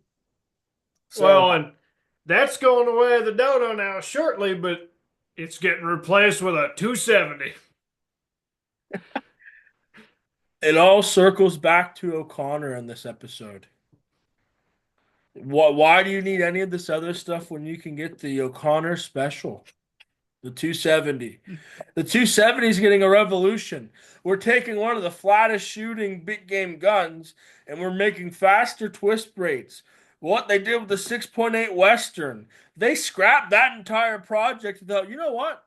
Speaker 1: So
Speaker 2: Well, and that's going away the dodo now shortly, but it's getting replaced with a 270.
Speaker 1: it all circles back to O'Connor in this episode. Why do you need any of this other stuff when you can get the O'Connor special? The 270. The 270 is getting a revolution. We're taking one of the flattest shooting big game guns and we're making faster twist rates. What they did with the 6.8 Western, they scrapped that entire project without, you know what?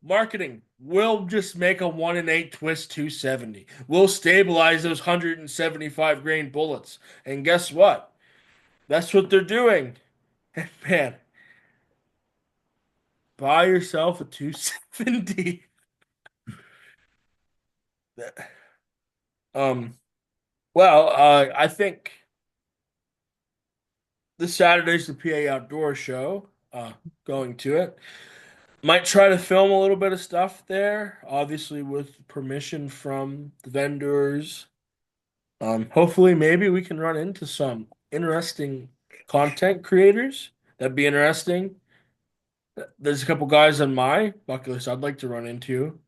Speaker 1: Marketing. We'll just make a 1 in 8 twist 270. We'll stabilize those 175 grain bullets. And guess what? That's what they're doing. Man, buy yourself a 270. Um, I think this Saturday's the PA Outdoor Show. Going to it. Might try to film a little bit of stuff there, obviously with permission from the vendors. Hopefully, maybe we can run into some interesting content creators. That'd be interesting. There's a couple guys on my bucket list I'd like to run into.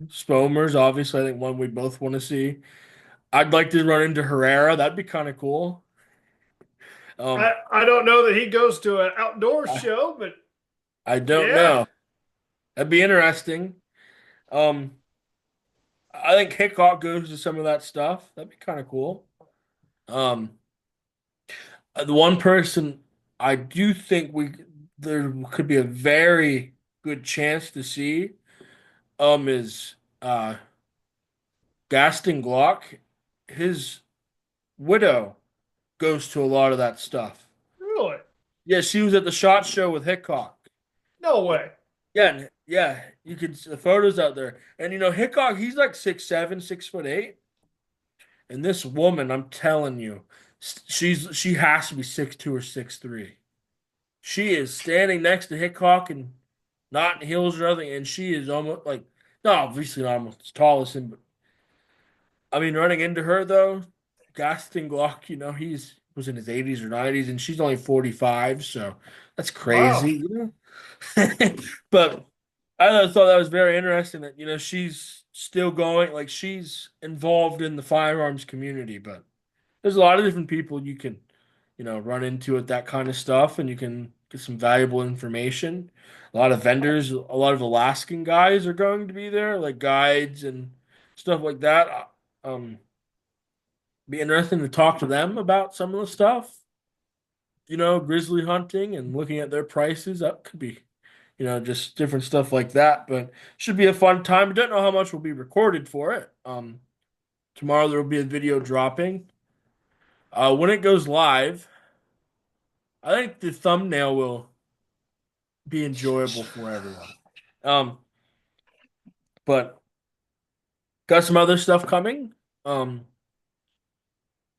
Speaker 1: Spomers, obviously, I think one we both want to see. I'd like to run into Herrera. That'd be kind of cool. Um,
Speaker 2: I don't know that he goes to an outdoor
Speaker 1: I,
Speaker 2: show, but
Speaker 1: I don't
Speaker 2: yeah.
Speaker 1: know. That'd be interesting. Um, I think Hickok goes to some of that stuff. That'd be kind of cool. Um, the one person. I do think we there could be a very good chance to see is Gaston Glock. His widow goes to a lot of that stuff.
Speaker 2: Really?
Speaker 1: Yeah, she was at the SHOT Show with Hickok.
Speaker 2: No way.
Speaker 1: Yeah, yeah, you could see the photos out there. And Hickok, he's like 6'7", 6'8". And this woman, I'm telling you, she has to be 6'2" or 6'3". She is standing next to Hickok and not in heels or nothing, and she is almost like, no, obviously not almost as tall as him, but I mean, running into her though, Gaston Glock, he's was in his 80s or 90s, and she's only 45, so that's
Speaker 2: Wow.
Speaker 1: crazy. But I thought that was very interesting that she's still going, like she's involved in the firearms community, but there's a lot of different people you can run into with that kind of stuff, and you can get some valuable information. A lot of vendors, a lot of Alaskan guys are going to be there, like guides and stuff like that. Be interesting to talk to them about some of the stuff, grizzly hunting and looking at their prices. That could be, just different stuff like that. But should be a fun time. I don't know how much will be recorded for it. Tomorrow there will be a video dropping. When it goes live, I think the thumbnail will be enjoyable for everyone. Um, but got some other stuff coming. Um,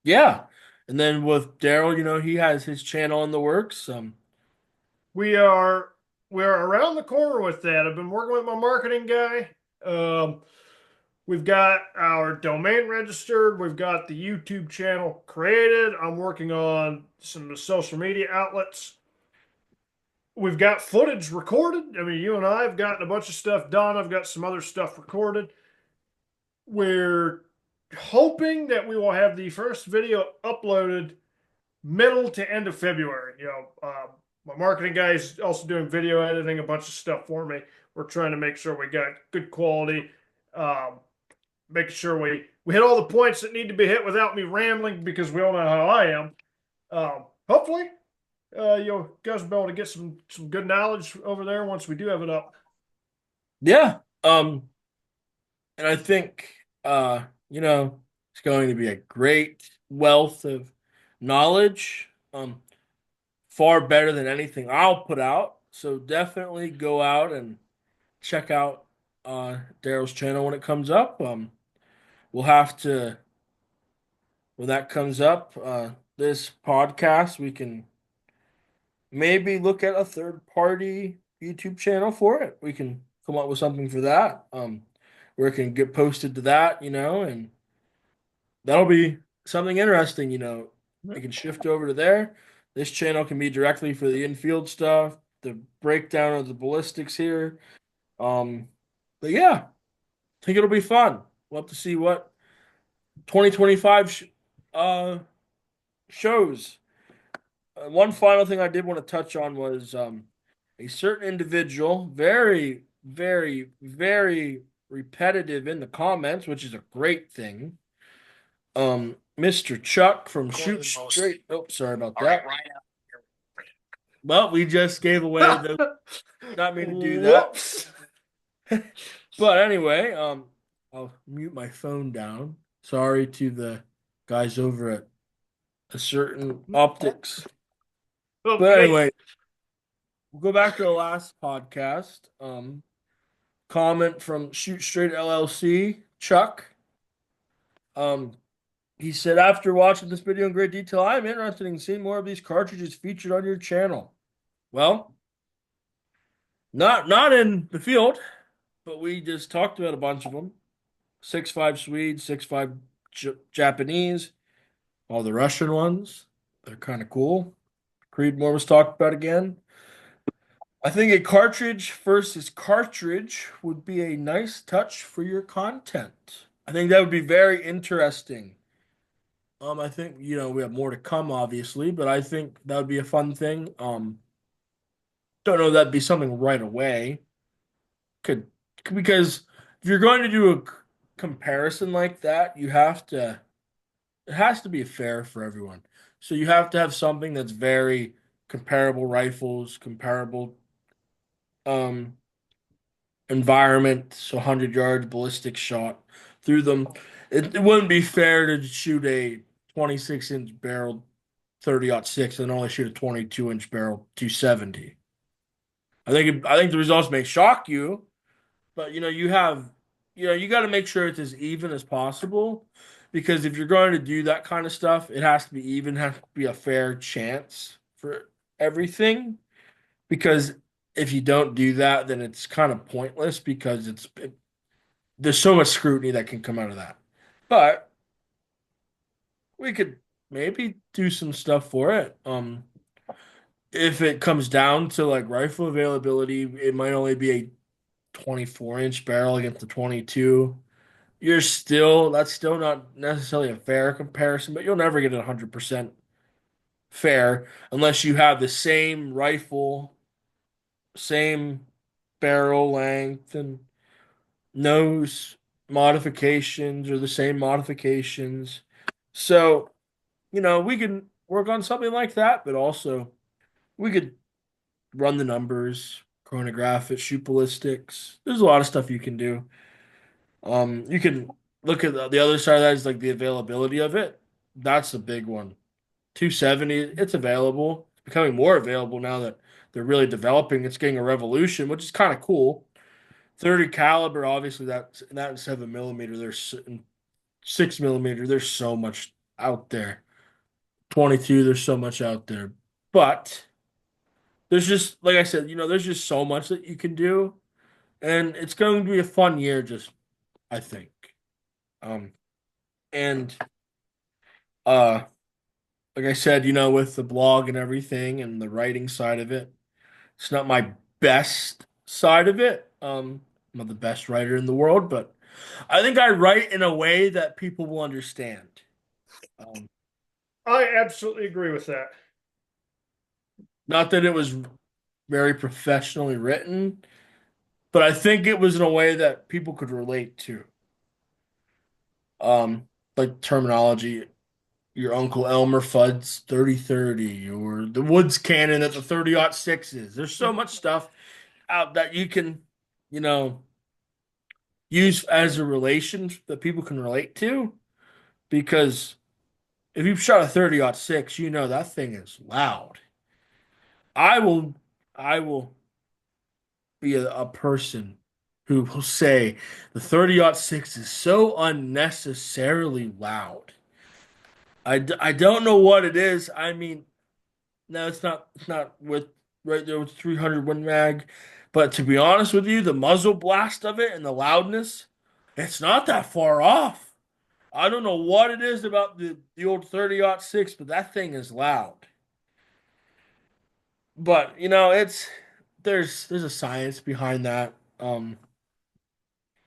Speaker 1: yeah. And then with Daryl, he has his channel in the works.
Speaker 2: We are we're around the corner with that. I've been working with my marketing guy. Um, we've got our domain registered. We've got the YouTube channel created. I'm working on some social media outlets. We've got footage recorded. I mean, you and I have gotten a bunch of stuff done. I've got some other stuff recorded. We're hoping that we will have the first video uploaded middle to end of February. My marketing guy is also doing video editing, a bunch of stuff for me. We're trying to make sure we got good quality, um, making sure we hit all the points that need to be hit without me rambling because we all know how I am. Hopefully, you guys will be able to get some good knowledge over there once we do have it up.
Speaker 1: Yeah. And I think it's going to be a great wealth of knowledge. Far better than anything I'll put out. So definitely go out and check out Daryl's channel when it comes up. We'll have to when that comes up, this podcast, we can maybe look at a third party YouTube channel for it. We can come up with something for that. Where it can get posted to that, and that'll be something interesting. It can shift over to there. This channel can be directly for the infield stuff, the breakdown of the ballistics here. Um, but yeah, I think it'll be fun. We'll have to see what 2025 shows. One final thing I did want to touch on was a certain individual, very, very, very repetitive in the comments, which is a great thing. Mr. Chuck from Shoot Straight. Oh, sorry about that. Well, we just gave away the not mean to do that.
Speaker 2: Whoops.
Speaker 1: But anyway, I'll mute my phone down. Sorry to the guys over at a certain optics. But
Speaker 2: Okay.
Speaker 1: anyway, we'll go back to the last podcast. Comment from Shoot Straight LLC, Chuck. Um, he said, after watching this video in great detail, I'm interested in seeing more of these cartridges featured on your channel. Well, not in the field, but we just talked about a bunch of them. 6.5 Swede, 6.5 Japanese, all the Russian ones. They're kind of cool. Creedmoor was talked about again. I think a cartridge versus cartridge would be a nice touch for your content. I think that would be very interesting. I think, we have more to come, obviously, but I think that would be a fun thing. Don't know if that'd be something right away. Could because if you're going to do a comparison like that, it has to be fair for everyone. So you have to have something that's very comparable rifles, comparable um environment, so 100 yards ballistic shot through them. It wouldn't be fair to shoot a 26-inch barrel 30-06 and only shoot a 22-inch barrel 270. I think the results may shock you, but you got to make sure it's as even as possible because if you're going to do that kind of stuff, it has to be even, has to be a fair chance for everything. Because if you don't do that, then it's kind of pointless because there's so much scrutiny that can come out of that. But we could maybe do some stuff for it. If it comes down to like rifle availability, it might only be a 24-inch barrel against the 22. That's still not necessarily a fair comparison, but you'll never get it 100% fair unless you have the same rifle, same barrel length, and nose modifications or the same modifications. So, we can work on something like that, but also we could run the numbers, chronograph it, shoot ballistics. There's a lot of stuff you can do. You can look at the other side of that is like the availability of it. That's a big one. 270, it's available. It's becoming more available now that they're really developing. It's getting a revolution, which is kind of cool. 30 caliber, obviously that 7 millimeter, there's 6 millimeter, there's so much out there. 22, there's so much out there. But there's just like I said, there's just so much that you can do. And it's going to be a fun year, just I think. Um and uh like I said, with the blog and everything and the writing side of it, it's not my best side of it. I'm not the best writer in the world, but I think I write in a way that people will understand. Um,
Speaker 2: I absolutely agree with that.
Speaker 1: Not that it was very professionally written, but I think it was in a way that people could relate to. Like terminology, your Uncle Elmer Fudd's 30-30, or the Woods cannon at the 30-06 is. There's so much stuff out that you can, you know, use as a relation that people can relate to. Because if you've shot a 30-06, you know that thing is loud. I will, I will be a person who will say the 30-06 is so unnecessarily loud. I don't know what it is. I mean, no, it's not with right there with 300 Win Mag, but to be honest with you, the muzzle blast of it and the loudness, it's not that far off. I don't know what it is about the old 30-06, but that thing is loud. But it's there's a science behind that.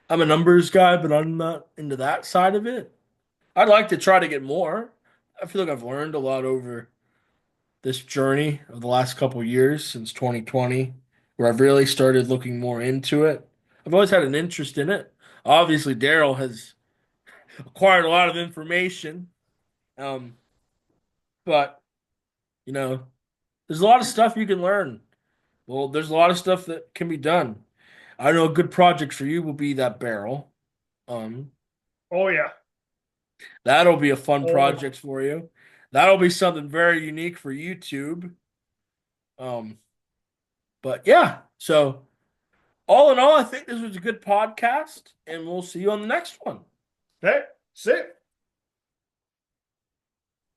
Speaker 1: I'm a numbers guy, but I'm not into that side of it. I'd like to try to get more. I feel like I've learned a lot over this journey of the last couple of years since 2020, where I've really started looking more into it. I've always had an interest in it. Obviously, Daryl has acquired a lot of information, um, but you know, there's a lot of stuff you can learn. Well, there's a lot of stuff that can be done. I know a good project for you will be that barrel. Um,
Speaker 2: Oh yeah.
Speaker 1: that'll be a fun
Speaker 2: Oh,
Speaker 1: project for you. That'll be something very unique for YouTube. Um, but yeah, so all in all, I think this was a good podcast, and we'll see you on the next one.
Speaker 2: hey, see.